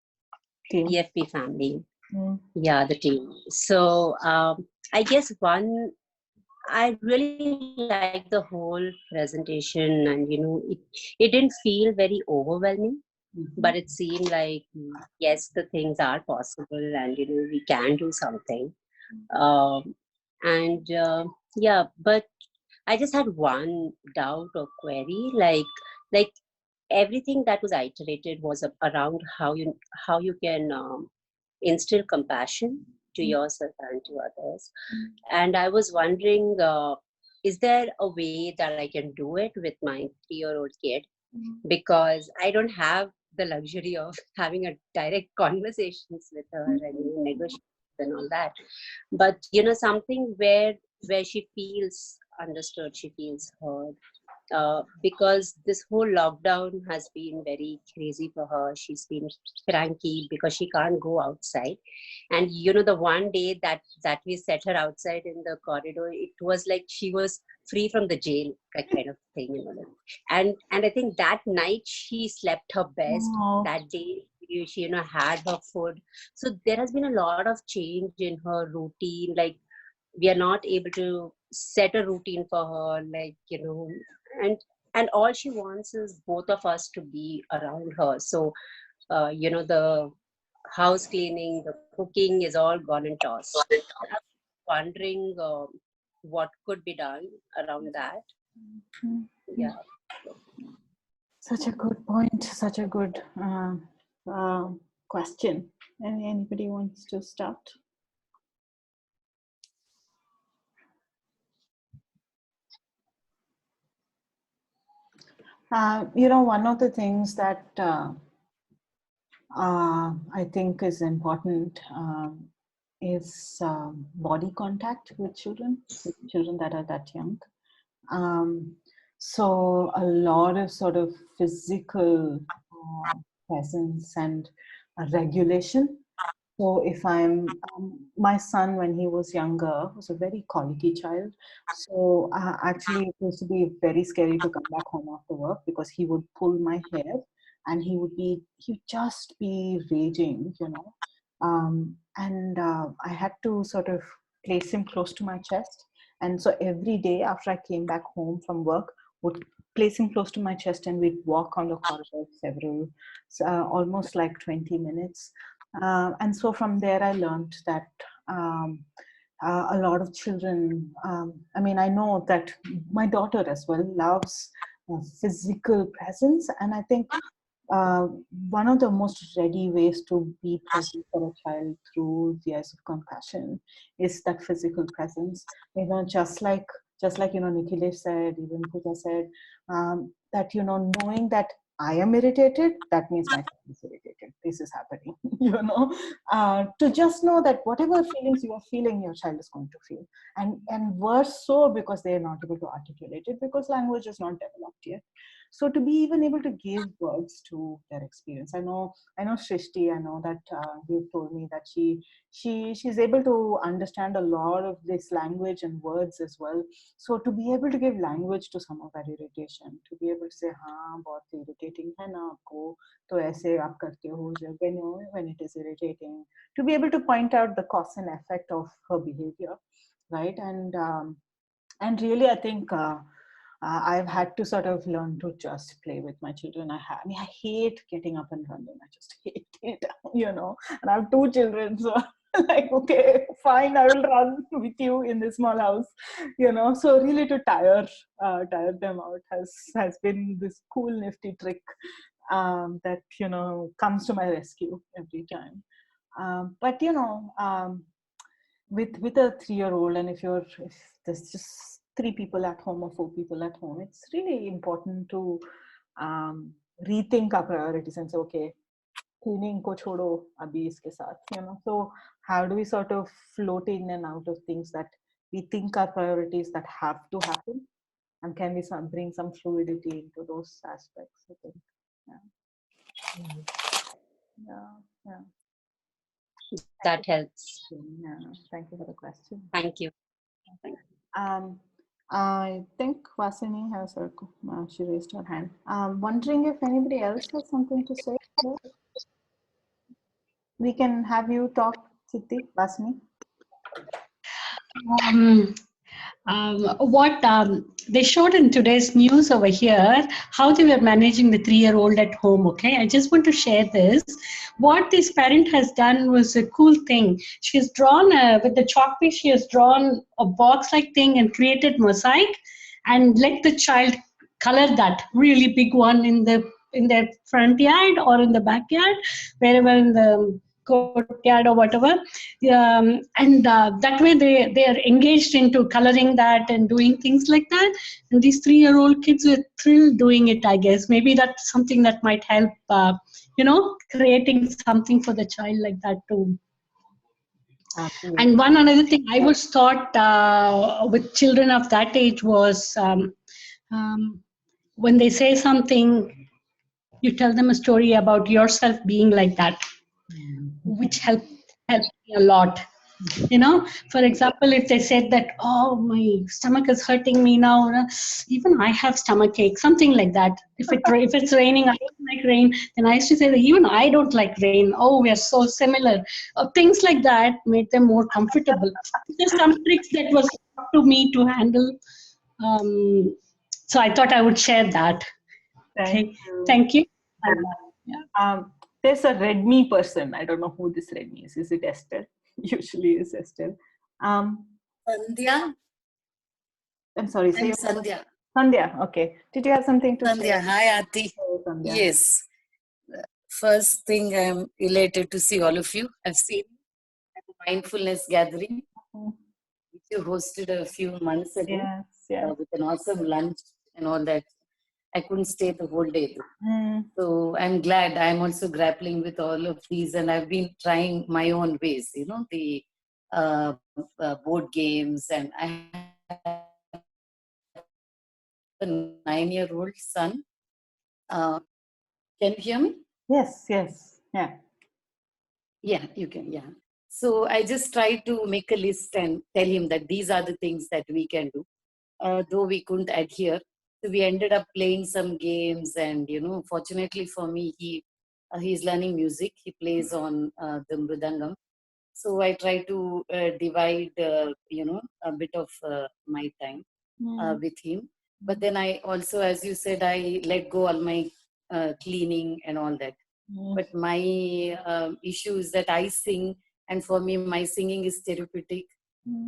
PFP family. Yeah, the team. So I guess I really liked the whole presentation, and it didn't feel very overwhelming, but it seemed like yes, the things are possible, and we can do something. And yeah, but I just had one doubt or query, like everything that was iterated was around how you can instill compassion to yourself and to others. And I was wondering, is there a way that I can do it with my 3-year-old kid? Because I don't have the luxury of having a direct conversations with her and negotiations and all that. But something where she feels understood, she feels heard. Because this whole lockdown has been very crazy for her. She's been cranky because she can't go outside. And the one day that we set her outside in the corridor, it was like she was free from the jail, that kind of thing. And I think that night she slept her best. Oh, That day she had her food. So there has been a lot of change in her routine. Like, we are not able to set a routine for her, like, and all she wants is both of us to be around her. So the house cleaning, the cooking is all gone and tossed. I was wondering what could be done around that. Yeah. such a good point. Such a good question. Anybody wants to start? One of the things that I think is important is body contact with children that are that young. So a lot of sort of physical presence and regulation. So if I'm, my son when he was younger was a very colicky child. So actually it used to be very scary to come back home after work because he would pull my hair and he'd just be raging, and I had to sort of place him close to my chest. And so every day after I came back home from work, would place him close to my chest and we'd walk on the corridor almost like 20 minutes. And so from there, I learned that a lot of children, I know that my daughter as well loves physical presence. And I think uh, one of the most ready ways to be present for a child through the eyes of compassion is that physical presence. Just like Nikhilesh said, even Pooja said, that knowing that I am irritated, that means my child is irritated. This is happening. To just know that whatever feelings you are feeling, your child is going to feel, and worse so because they are not able to articulate it because language is not developed yet. So to be even able to give words to their experience, I know Shrishti, I know that you told me that she's able to understand a lot of this language and words as well. So to be able to give language to some of that irritation, to be able to say, हाँ बहुत irritating है ना आपको, तो ऐसे आप करते हो जब when it is irritating, to be able to point out the cause and effect of her behavior, right? And really, I think I've had to sort of learn to just play with my children. I hate getting up and running. I just hate it, And I have 2 children, so like, okay, fine, I will run with you in this small house, So really, to tire them out has been this cool, nifty trick that comes to my rescue every time. But with a 3-year-old, and if there's just 3 people at home or 4 people at home, it's really important to rethink our priorities and say, okay, cleaning ko chodo abhi iske saath, So how do we sort of float in and out of things that we think are priorities that have to happen, and can we bring some fluidity into those aspects? I think, yeah. That helps. Yeah, thank you for the question. Thank you. I think Vasini has she raised her hand. Wondering if anybody else has something to say. We can have you talk, Siddhi, Vasini. What they showed in today's news over here, how they were managing the 3-year-old at home. Okay, I just want to share this. What this parent has done was a cool thing. She's drawn with the chalk piece. She has drawn a box-like thing and created mosaic, and let the child color that really big one in their front yard or in the backyard, wherever in the courtyard or whatever, and that way they are engaged into coloring that and doing things like that. And these 3-year-old kids were thrilled doing it. I guess maybe that's something that might help, creating something for the child like that too. Absolutely. And one another thing I was taught with children of that age was when they say something, you tell them a story about yourself being like that, which helped me a lot. You know, for example, if they said that, oh, my stomach is hurting me now, even I have stomach ache, something like that. If it's raining, I don't like rain, then I used to say that even I don't like rain. Oh, we are so similar. Things like that made them more comfortable. There's some tricks that was taught to me to handle. So I thought I would share that. Thank Okay, you. thank you. There's a Redmi person. I don't know who this Redmi is. Is it Estelle? Usually it's Estelle. Sandhya? I'm sorry. Say I'm your Sandhya. Sandhya. Okay. Did you have something to Sandhya, share? hi Aarti. Oh, Sandhya. Yes. First thing, I'm elated to see all of you. I've seen at the mindfulness gathering, which you hosted a few months ago, with an awesome lunch and all that. I couldn't stay the whole day though. So I'm glad. I'm also grappling with all of these, and I've been trying my own ways, you know, the board games, and I have a 9-year-old son. Can you hear me? Yes, yes. Yeah. Yeah, you can. Yeah. So I just try to make a list and tell him that these are the things that we can do, though we couldn't adhere. So we ended up playing some games, and you know, fortunately for me, he's learning music. He plays on the mridangam. So I try to divide, you know, a bit of my time with him. But then I also, as you said, I let go all my cleaning and all that. But my issue is that I sing, and for me, my singing is therapeutic.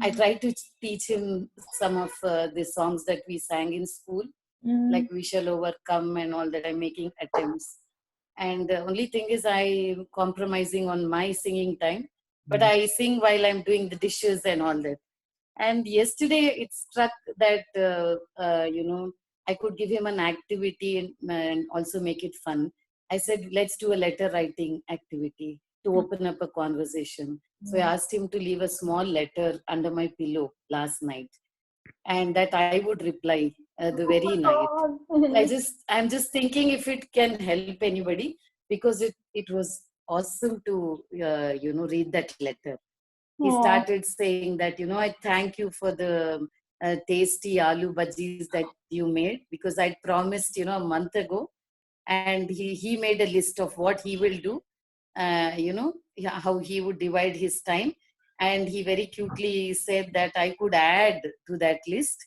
I try to teach him some of the songs that we sang in school, like We Shall Overcome and all that. I'm making attempts. And the only thing is, I'm compromising on my singing time, but I sing while I'm doing the dishes and all that. And yesterday it struck that, you know, I could give him an activity and also make it fun. I said, let's do a letter writing activity to open up a conversation. So I asked him to leave a small letter under my pillow last night, and that I would reply the very night. I'm just thinking if it can help anybody, because it was awesome to, you know, read that letter. He started saying that, you know, I thank you for the tasty aloo bhajis that you made, because I promised, you know, a month ago, and he made a list of what he will do, you know, how he would divide his time. And he very cutely said that I could add to that list,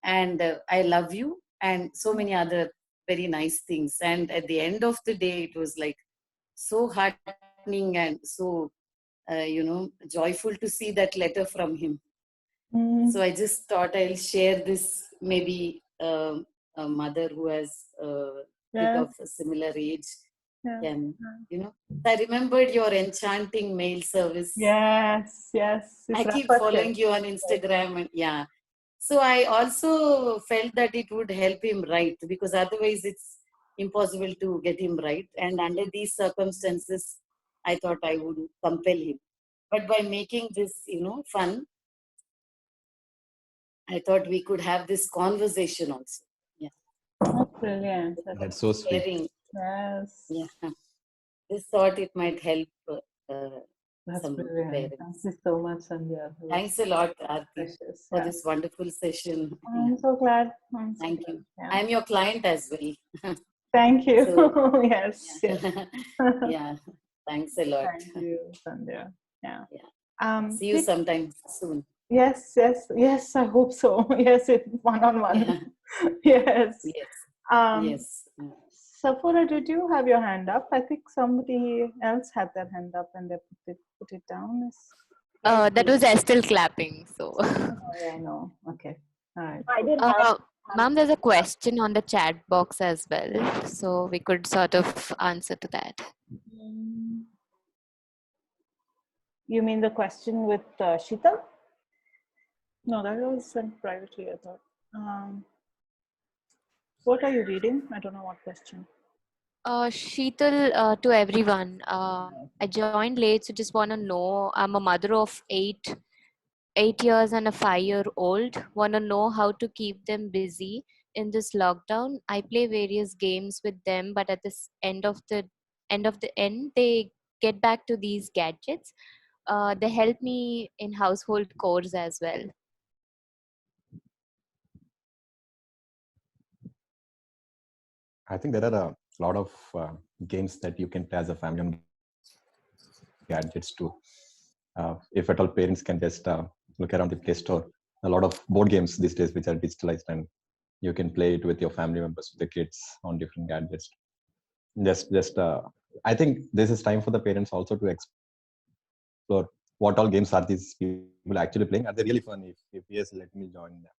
and I love you, and so many other very nice things. And at the end of the day, it was like so heartening and so, you know, joyful to see that letter from him. So I just thought I'll share this, maybe a mother who has a bit of a similar age can, you know. I remembered your enchanting mail service. Yes, yes. I keep following you on Instagram, and yeah. So I also felt that it would help him write, because otherwise it's impossible to get him right. And under these circumstances, I thought I would compel him. But by making this, you know, fun, I thought we could have this conversation also. Yeah. That's brilliant. That's so sweet. Sharing. Yes. Yeah. This thought it might help That's some brilliant. parents. Thank you so much, Sandhya. Thanks a lot, Aarti, Precious. for Yeah. this wonderful session. I'm so glad. Thank you. Yeah. I'm your client as well. Thank you. So, yes. yeah. Yes. Yeah. Thanks a lot. Thank you, Sandhya. Yeah. See you sometime soon. Yes, yes, yes. I hope so. Yes, one on one. Yes. Yes. Yes. Safura, did you have your hand up? I think somebody else had their hand up and they put it down. That was Estelle clapping. So, Oh, yeah, I know. Okay. All right. I did have. ma'am, there's a question on the chat box as well, so we could sort of answer to that. You mean the question with Sheetal? No, that was sent privately, I thought. What are you reading? I don't know what question. Sheetal, to everyone. I joined late, so just want to know. I'm a mother of 8 years and a 5-year-old. Want to know how to keep them busy in this lockdown. I play various games with them, but at this end, they get back to these gadgets. They help me in household chores as well. I think there are a lot of games that you can play as a family on gadgets too. If at all parents can just look around the Play Store, a lot of board games these days which are digitalized, and you can play it with your family members, with the kids on different gadgets. Just I think this is time for the parents also to explore what all games are these people actually playing. Are they really fun? If yes, let me join them.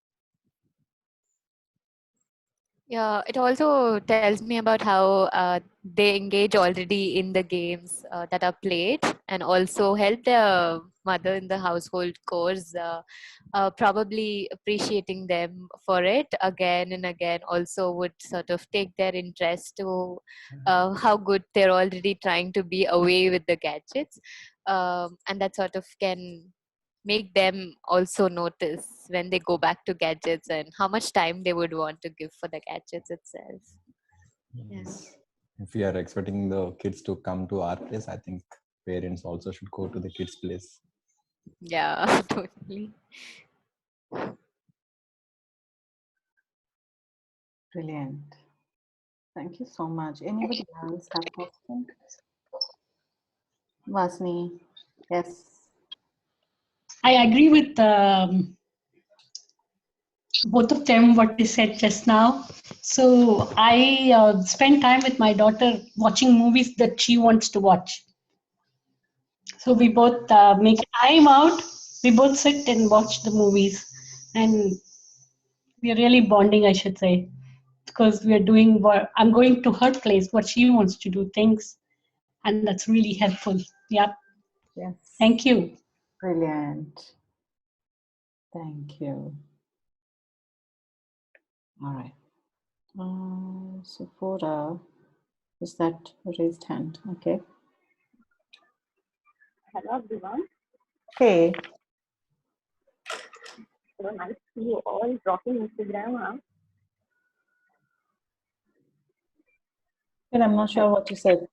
Yeah, it also tells me about how they engage already in the games that are played and also help their mother in the household chores, probably appreciating them for it again and again. Also, would sort of take their interest to how good they're already trying to be away with the gadgets, and that sort of can make them also notice when they go back to gadgets and how much time they would want to give for the gadgets itself. Yeah. Yes. If we are expecting the kids to come to our place, I think parents also should go to the kids' place. Yeah, totally. Brilliant. Thank you so much. Anybody else have a question? Vasni, yes. I agree with both of them what they said just now. So I spend time with my daughter watching movies that she wants to watch. So we both make time out. We both sit and watch the movies, and we are really bonding, I should say, because we are doing what I'm going to her place, what she wants to do things, and that's really helpful. Yeah. Yes. Thank you. Brilliant. Thank you. All right. Sephora, is that a raised hand? Okay. Hello everyone. Hey. So nice to see you all rocking Instagram, huh? I'm not sure what you said.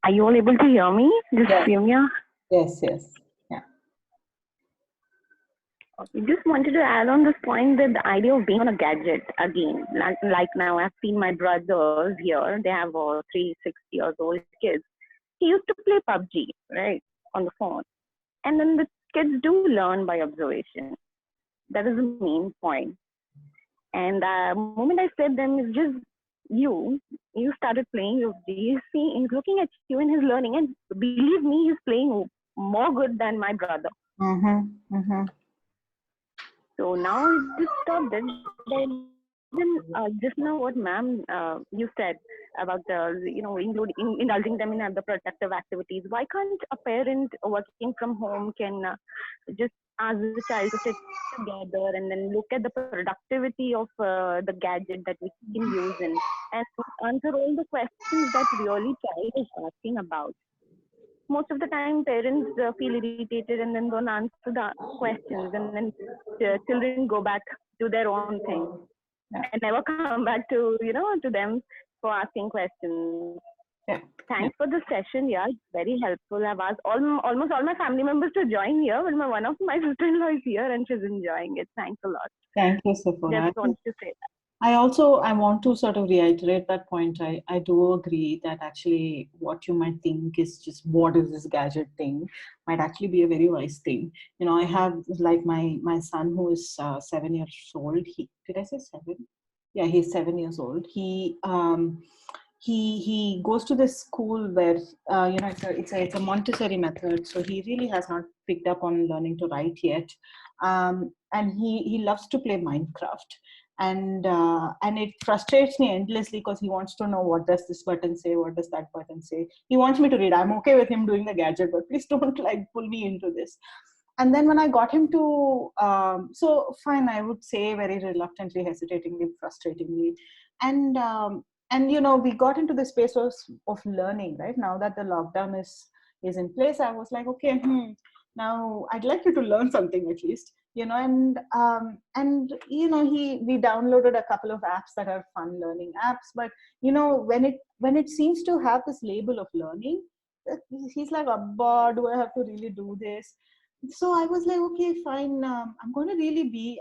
Are you all able to hear me? Just yes. Sumya. Yes, yes. Yeah. I just wanted to add on this point that the idea of being on a gadget again, like now I've seen my brothers here, they have 3 6 years old kids. He used to play PUBG, right, on the phone. And then the kids do learn by observation. That is the main point. And the moment I said them is just you started playing your GC, he's looking at you and he's learning. And believe me, he's playing more good than my brother. Mm-hmm. Mm-hmm. So now it just stopped it. Then just now what ma'am you said about indulging them in other protective activities. Why can't a parent working from home can just ask the child to sit together and then look at the productivity of the gadget that we can use and answer all the questions that really child is asking about. Most of the time parents feel irritated and then don't answer the questions, and then children go back to their own thing and never come back to them for asking questions. Thanks for the session. Yeah, it's very helpful. I've asked almost all my family members to join here, but one of my sister-in-law is here and she's enjoying it. Thanks a lot. Thank you, Sephora. Just wanted to say that. I want to sort of reiterate that point. I do agree that actually what you might think is just what is this gadget thing might actually be a very wise thing. I have like my son who is 7 years old. Did I say 7? Yeah, he's 7 years old. He goes to this school where it's a Montessori method, so he really has not picked up on learning to write yet, and he loves to play Minecraft, and it frustrates me endlessly because he wants to know what does this button say, what does that button say. He wants me to read. I'm okay with him doing the gadget, but please don't like pull me into this. And then when I got him to so fine, I would say very reluctantly, hesitatingly, frustratingly, and and we got into the space of learning, right? Now that the lockdown is in place, I was like, okay, now I'd like you to learn something at least, and we downloaded a couple of apps that are fun learning apps. But when it seems to have this label of learning, he's like, Abba, do I have to really do this? So I was like, okay, fine, I'm going to really be,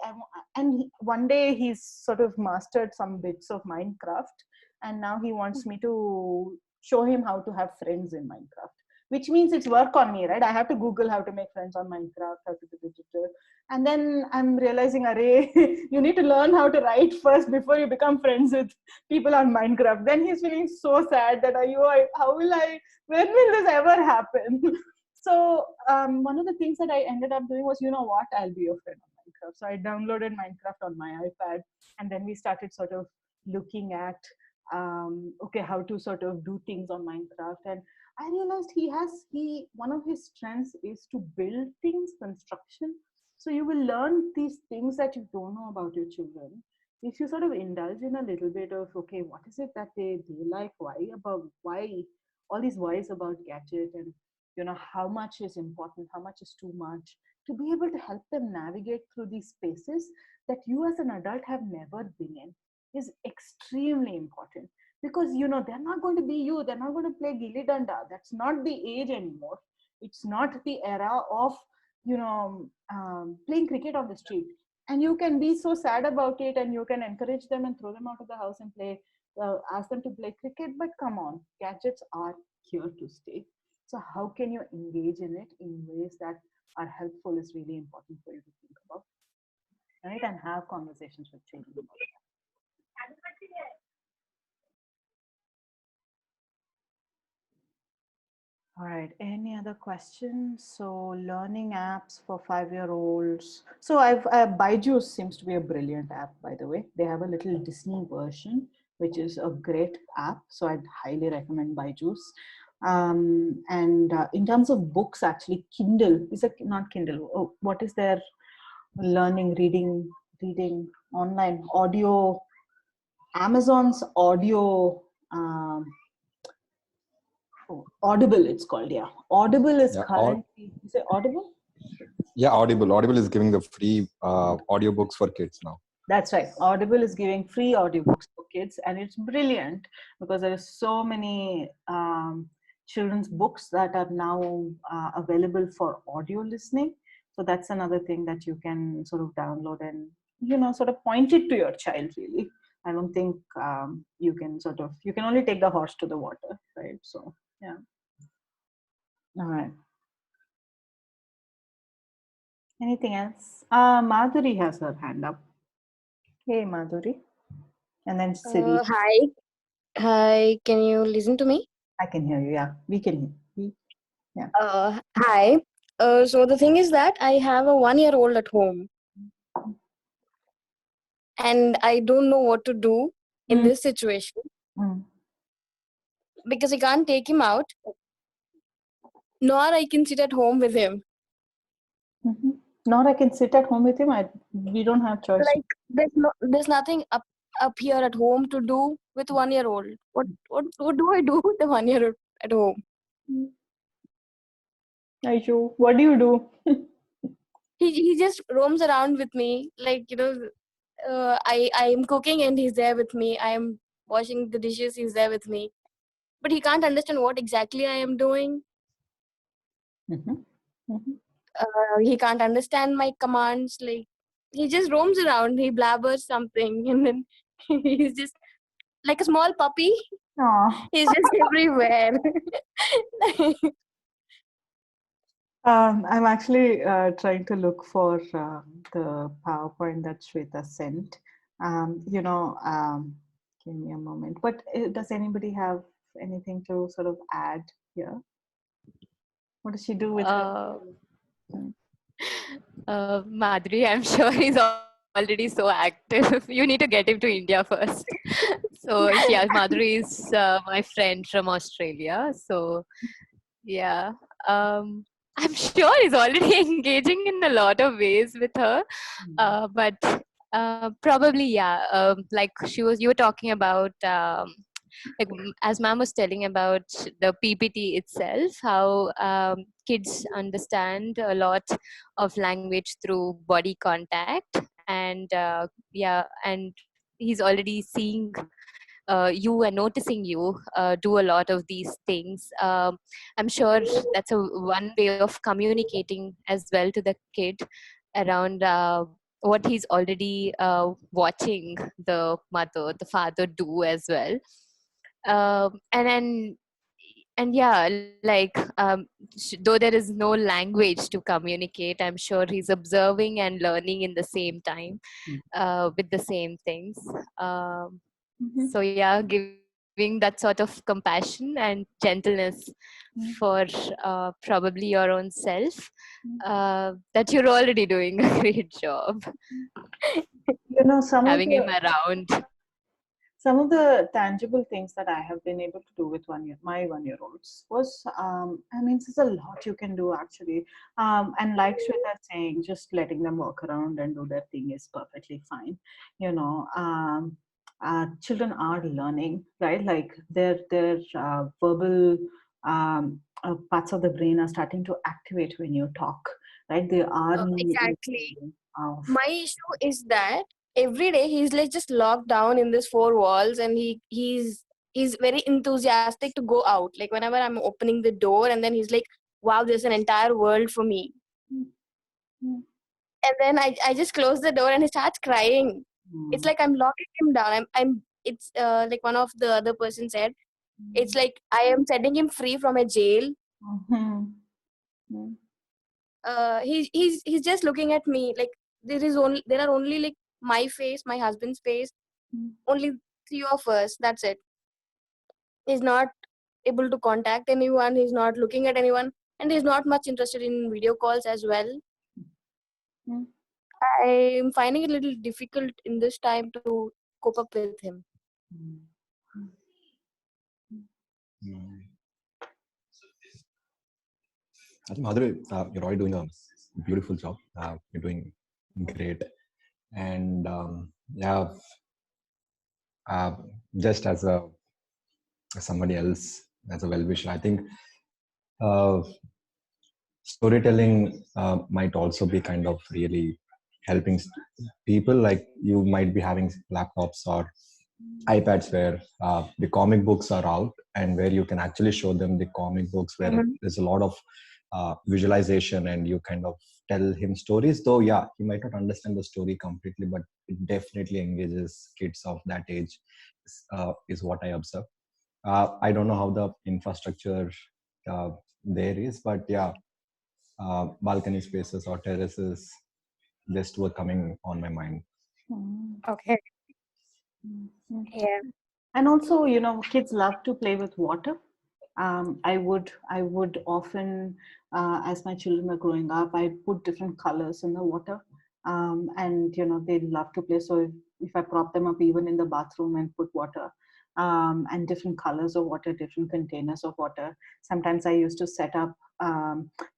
one day he's sort of mastered some bits of Minecraft, and now he wants me to show him how to have friends in Minecraft, which means it's work on me, right? I have to Google how to make friends on Minecraft, and then I'm realizing, array, you need to learn how to write first before you become friends with people on Minecraft. Then he's feeling so sad that, when will this ever happen? So one of the things that I ended up doing was, I'll be your friend on Minecraft. So I downloaded Minecraft on my iPad, and then we started sort of looking at, how to sort of do things on Minecraft. And I realized one of his strengths is to build things, construction. So you will learn these things that you don't know about your children. If you sort of indulge in a little bit of, okay, what is it that they like? Why all these whys about gadget, and how much is important, how much is too much, to be able to help them navigate through these spaces that you as an adult have never been in, is extremely important. Because they're not going to be you, they're not going to play gilli danda. That's not the age anymore. It's not the era of playing cricket on the street. And you can be so sad about it, and you can encourage them and throw them out of the house and play, ask them to play cricket. But come on, gadgets are here to stay. So how can you engage in it in ways that are helpful is really important for you to think about, right? And have conversations with children about that. All right, any other questions? So learning apps for 5-year-olds. So Byju's seems to be a brilliant app, by the way. They have a little Disney version, which is a great app. So I'd highly recommend Byju's. And in terms of books, actually, Kindle is not Kindle. Oh, what is their learning, reading online audio? Amazon's audio. Audible, it's called. Yeah, Audible is currently. Is it Audible? Yeah, Audible is giving the free audiobooks for kids now. That's right. Audible is giving free audiobooks for kids, and it's brilliant because there are so many children's books that are now available for audio listening. So that's another thing that you can sort of download and sort of point it to your child. Really, I don't think you can only take the horse to the water, right? So yeah. All right. Anything else? Madhuri has her hand up. Hey, Madhuri. And then Siri. Hi, can you listen to me? I can hear you. Yeah, we can hear you. Yeah. Hi. So the thing is that I have a 1-year-old at home, and I don't know what to do in this situation because I can't take him out, nor I can sit at home with him. Nor I can sit at home with him. We don't have choice. Like there's nothing up here at home to do with 1-year-old. What do I do with the 1-year-old at home? Aishu, what do you do? He just roams around with me, like I am cooking and he's there with me. I am washing the dishes, he's there with me, but he can't understand what exactly I am doing. He can't understand my commands. Like he just roams around, he blabbers something, and then he's just like a small puppy. He's just everywhere. I'm actually trying to look for the PowerPoint that Shweta sent. Give me a moment. But does anybody have anything to sort of add here? What does she do with her? Madhuri, I'm sure he's already so active. You need to get him to India first. So yeah, Madhuri is my friend from Australia. So yeah, I'm sure he's already engaging in a lot of ways with her. But probably, yeah, like you were talking about like as ma'am was telling about the PPT itself, how kids understand a lot of language through body contact, and yeah, and he's already seeing you and noticing you do a lot of these things. I'm sure that's a one way of communicating as well to the kid around what he's already watching the mother, the father do as well. And then and yeah, like though there is no language to communicate, I'm sure he's observing and learning in the same time with the same things. So yeah, giving that sort of compassion and gentleness for probably your own self, that you're already doing a great job Some of having him the around. tangible things that I have been able to do with my 1-year-olds was, I mean, there's a lot you can do actually. And like Shweta saying, just letting them walk around and do their thing is perfectly fine. You know, children are learning, right? Like their verbal parts of the brain are starting to activate when you talk, right? They are Exactly. of My issue is that every day he's like just locked down in these four walls, and he's very enthusiastic to go out. Like whenever I'm opening the door, and then he's like, wow, there's an entire world for me. And then I just close the door and he starts crying. It's like I'm locking him down. I'm it's like one of the other person said, it's like I am setting him free from a jail. He's just looking at me like there are only like my face, my husband's face, only three of us, that's it. He's not able to contact anyone, he's not looking at anyone, and he's not much interested in video calls as well. I'm finding it a little difficult in this time to cope up with him. I think Madhuri, you're already doing a beautiful job. You're doing great, and yeah, uh, just as somebody else, as a well-wisher, I think uh, storytelling might also be kind of really helping people. Like you might be having laptops or iPads where the comic books are out, and where you can actually show them the comic books where there's a lot of visualization, and you kind of tell him stories. Though, yeah, he might not understand the story completely, but it definitely engages kids of that age, is what I observe. I don't know how the infrastructure there is, but yeah, balcony spaces or terraces just were coming on my mind. Okay. Yeah. And also, kids love to play with water. I would often, as my children were growing up, I put different colors in the water, and they love to play. So if I prop them up even in the bathroom and put water, and different colors of water, different containers of water. Sometimes I used to set up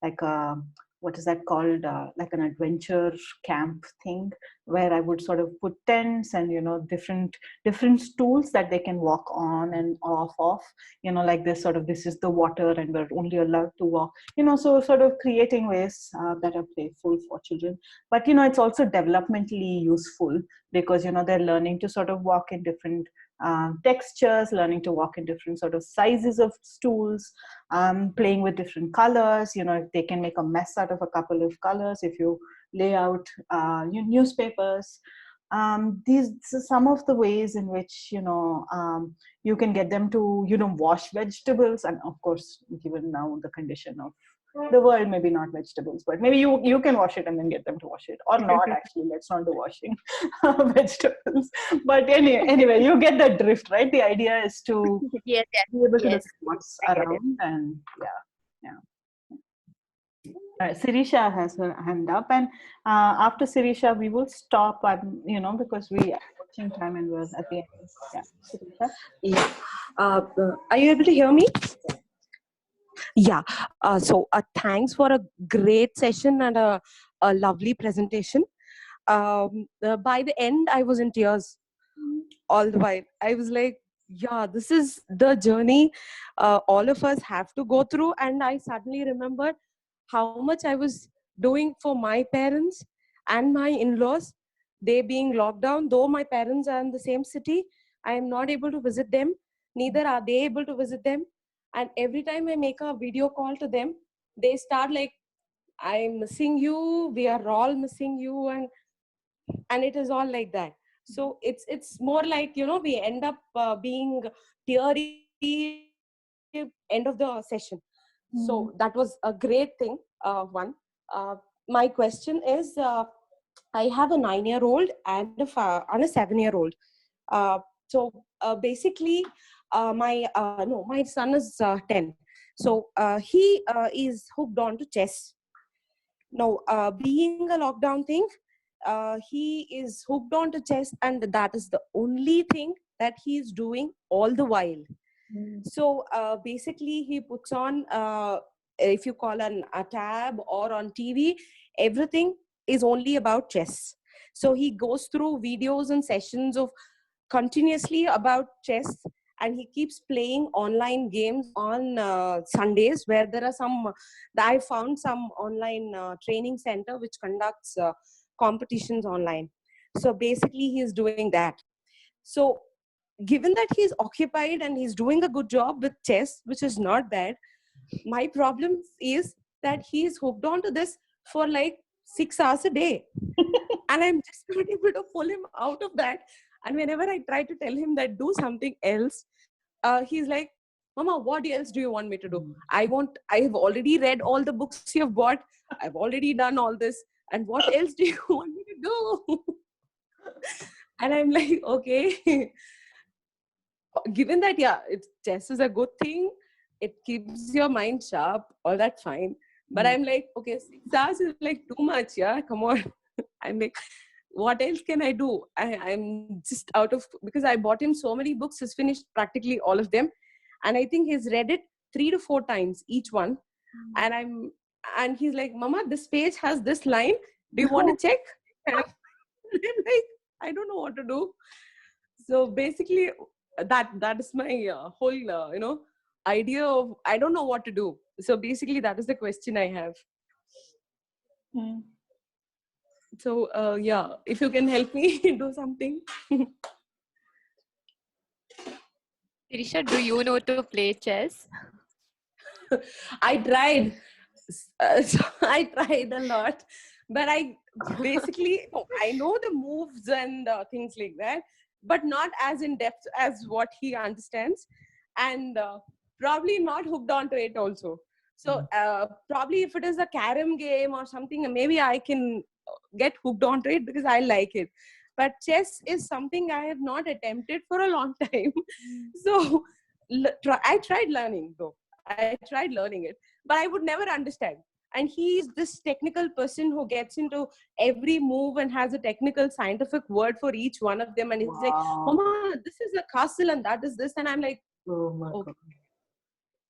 like a, what is that called, like an adventure camp thing, where I would sort of put tents and different stools that they can walk on and off of, like this is the water and we're only allowed to walk, so sort of creating ways that are playful for children. But it's also developmentally useful, because they're learning to sort of walk in different textures, learning to walk in different sort of sizes of stools, playing with different colors. If they can make a mess out of a couple of colors, if you lay out newspapers. These are some of the ways in which you can get them to wash vegetables, and of course, given now the condition of the world, maybe not vegetables, but maybe you can wash it and then get them to wash it, or not. Actually, let's not do washing vegetables. But anyway, you get the drift, right? The idea is to Yes, be able to yes, look at what's I get it. around, and yeah. Sirisha has her hand up, and after Sirisha, we will stop. Because we are watching time and we're at the end. Yeah, Sirisha. Yeah. Are you able to hear me? Yeah. So thanks for a great session and a lovely presentation. By the end, I was in tears all the while. I was like, yeah, this is the journey all of us have to go through. And I suddenly remembered how much I was doing for my parents and my in-laws. They being locked down, though my parents are in the same city, I am not able to visit them, neither are they able to visit them. And every time I make a video call to them, they start like, I'm missing you, we are all missing you, and it is all like that. So it's more like, we end up being teary end of the session. So that was a great thing. One, uh, my question is, I have a 9-year-old and a 7-year-old. Basically, my son is 10. So he is hooked on to chess. Now, being a lockdown thing, he is hooked on to chess, and that is the only thing that he is doing all the while. So basically, he puts on, if you call a tab or on TV, everything is only about chess. So he goes through videos and sessions of continuously about chess, and he keeps playing online games on Sundays, where there are some, I found some online training center which conducts competitions online. So basically, he is doing that. So given that he's occupied and he's doing a good job with chess, which is not bad, my problem is that he's hooked on to this for like 6 hours a day. And I'm just not able to pull him out of that. And whenever I try to tell him that do something else, he's like, Mama, what else do you want me to do? I have already read all the books you have bought. I've already done all this. And what else do you want me to do? And I'm like, okay. Given that, yeah, chess is a good thing, it keeps your mind sharp, all that fine. But I'm like, okay, 6 hours is like too much, yeah, come on. I'm like, what else can I do? I'm just out of, because I bought him so many books, he's finished practically all of them. And I think he's read it 3 to 4 times, each one. And he's like, Mama, this page has this line. Do you want to check? And I'm like, I don't know what to do. So basically, that is my whole idea of, I don't know what to do. So basically, that is the question I have. So yeah, if you can help me do something. Sirisha, do you know to play chess? I tried. So I tried a lot, but I basically, I know the moves and things like that, but not as in depth as what he understands, and probably not hooked onto it also. So probably if it is a carom game or something, maybe I can get hooked onto it because I like it. But chess is something I have not attempted for a long time. So I tried learning though. I tried learning it, but I would never understand. And he is this technical person who gets into every move and has a technical scientific word for each one of them. And he's like, Mama, this is a castle and that is this. And I'm like, oh my okay. God.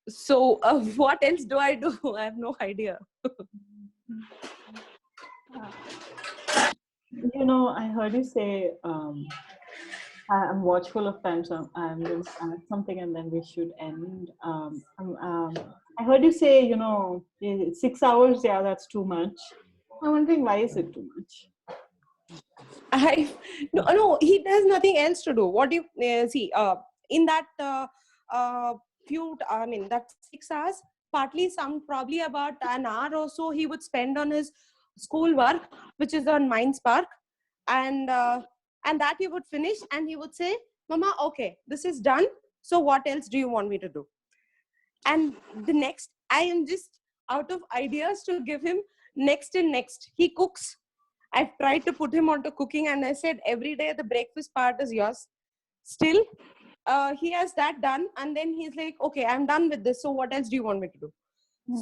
So what else do I do? I have no idea. I heard you say, I'm watchful of time, so I'm going to add something and then we should end. I heard you say, 6 hours, yeah, that's too much. I'm wondering, why is it too much? No, he does nothing else to do. What do you see? In that that 6 hours, partly probably about an hour or so he would spend on his school work, which is on Minds Park, and that he would finish, and he would say, Mama, okay, this is done. So what else do you want me to do? And the next, I am just out of ideas to give him next and next. He cooks. I've tried to put him onto cooking, and I said, every day the breakfast part is yours. Still, he has that done, and then he's like, okay, I'm done with this. So what else do you want me to do?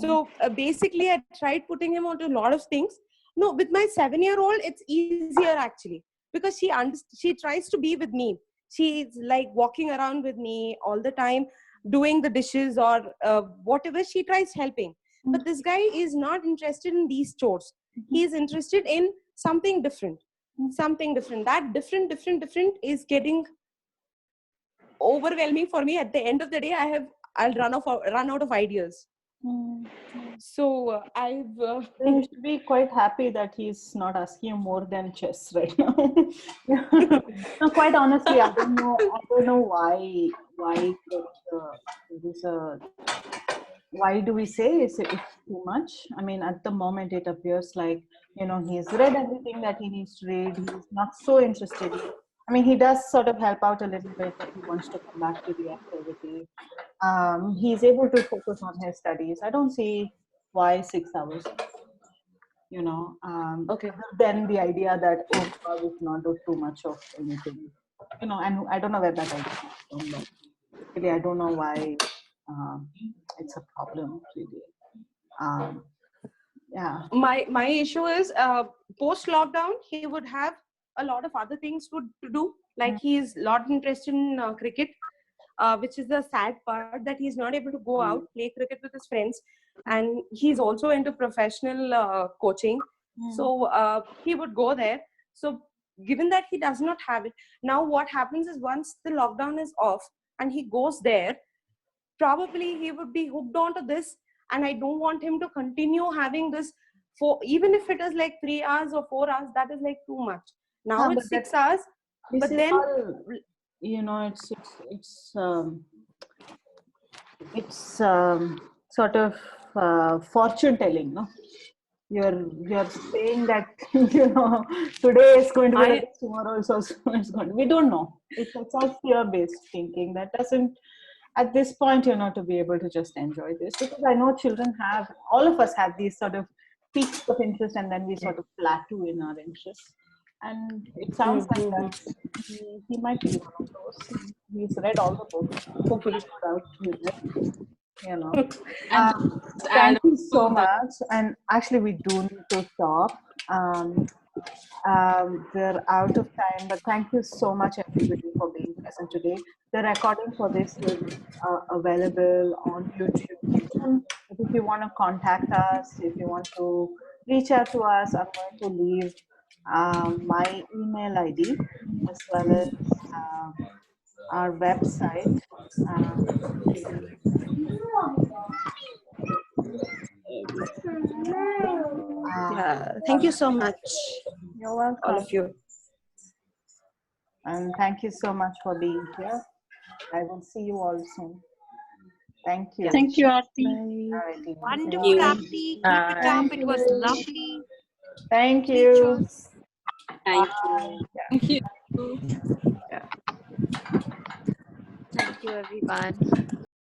So basically, I tried putting him onto a lot of things. No, with my 7-year-old, it's easier actually, because she tries to be with me. She's like walking around with me all the time, doing the dishes or whatever. She tries helping. But this guy is not interested in these chores. He is interested in something different. That different is getting overwhelming for me. At the end of the day, I'll run out of ideas. So I've you should be quite happy that he's not asking you more than chess right now. No, quite honestly, I don't know why why do we say it's too much? I mean, at the moment it appears like, he's read everything that he needs to read. He's not so interested. I mean, he does sort of help out a little bit if he wants to come back to the activity. He's able to focus on his studies. I don't see why 6 hours. Okay. Then the idea that, oh God, we cannot do too much of anything. And I don't know where that idea comes from, but really, I don't know why it's a problem, really. Yeah. My issue is post lockdown he would have a lot of other things to do, like he's lot interested in cricket, which is the sad part, that he's not able to go out play cricket with his friends, and he's also into professional coaching. So he would go there. So given that he does not have it now, what happens is once the lockdown is off and he goes there, probably he would be hooked onto this, and I don't want him to continue having this for, even if it is like 3 hours or 4 hours, that is like too much. Now it's 6 hours, but then it's sort of fortune telling, no? You're saying that today is going to be like this, tomorrow is also is going to, we don't know. It's all fear-based thinking that doesn't, at this point, to be able to just enjoy this, because I know all of us have these sort of peaks of interest, and then we sort of plateau in our interests. And it sounds like that he might be one of those. He's read all the books. Hopefully, out with it. Thank you so much. And actually, we do need to stop. We're out of time, but thank you so much, everybody, for being present today. The recording for this is available on YouTube. If you want to contact us, if you want to reach out to us, I'm going to leave my email ID as well as our website. Thank you so much. You're welcome. All of you. And thank you so much for being here. I will see you all soon. Thank you. Thank you, Aarti. Wonderful, Aarti. Keep it up. It was lovely. Thank you. Thank you. Thank you. Thank you, everyone.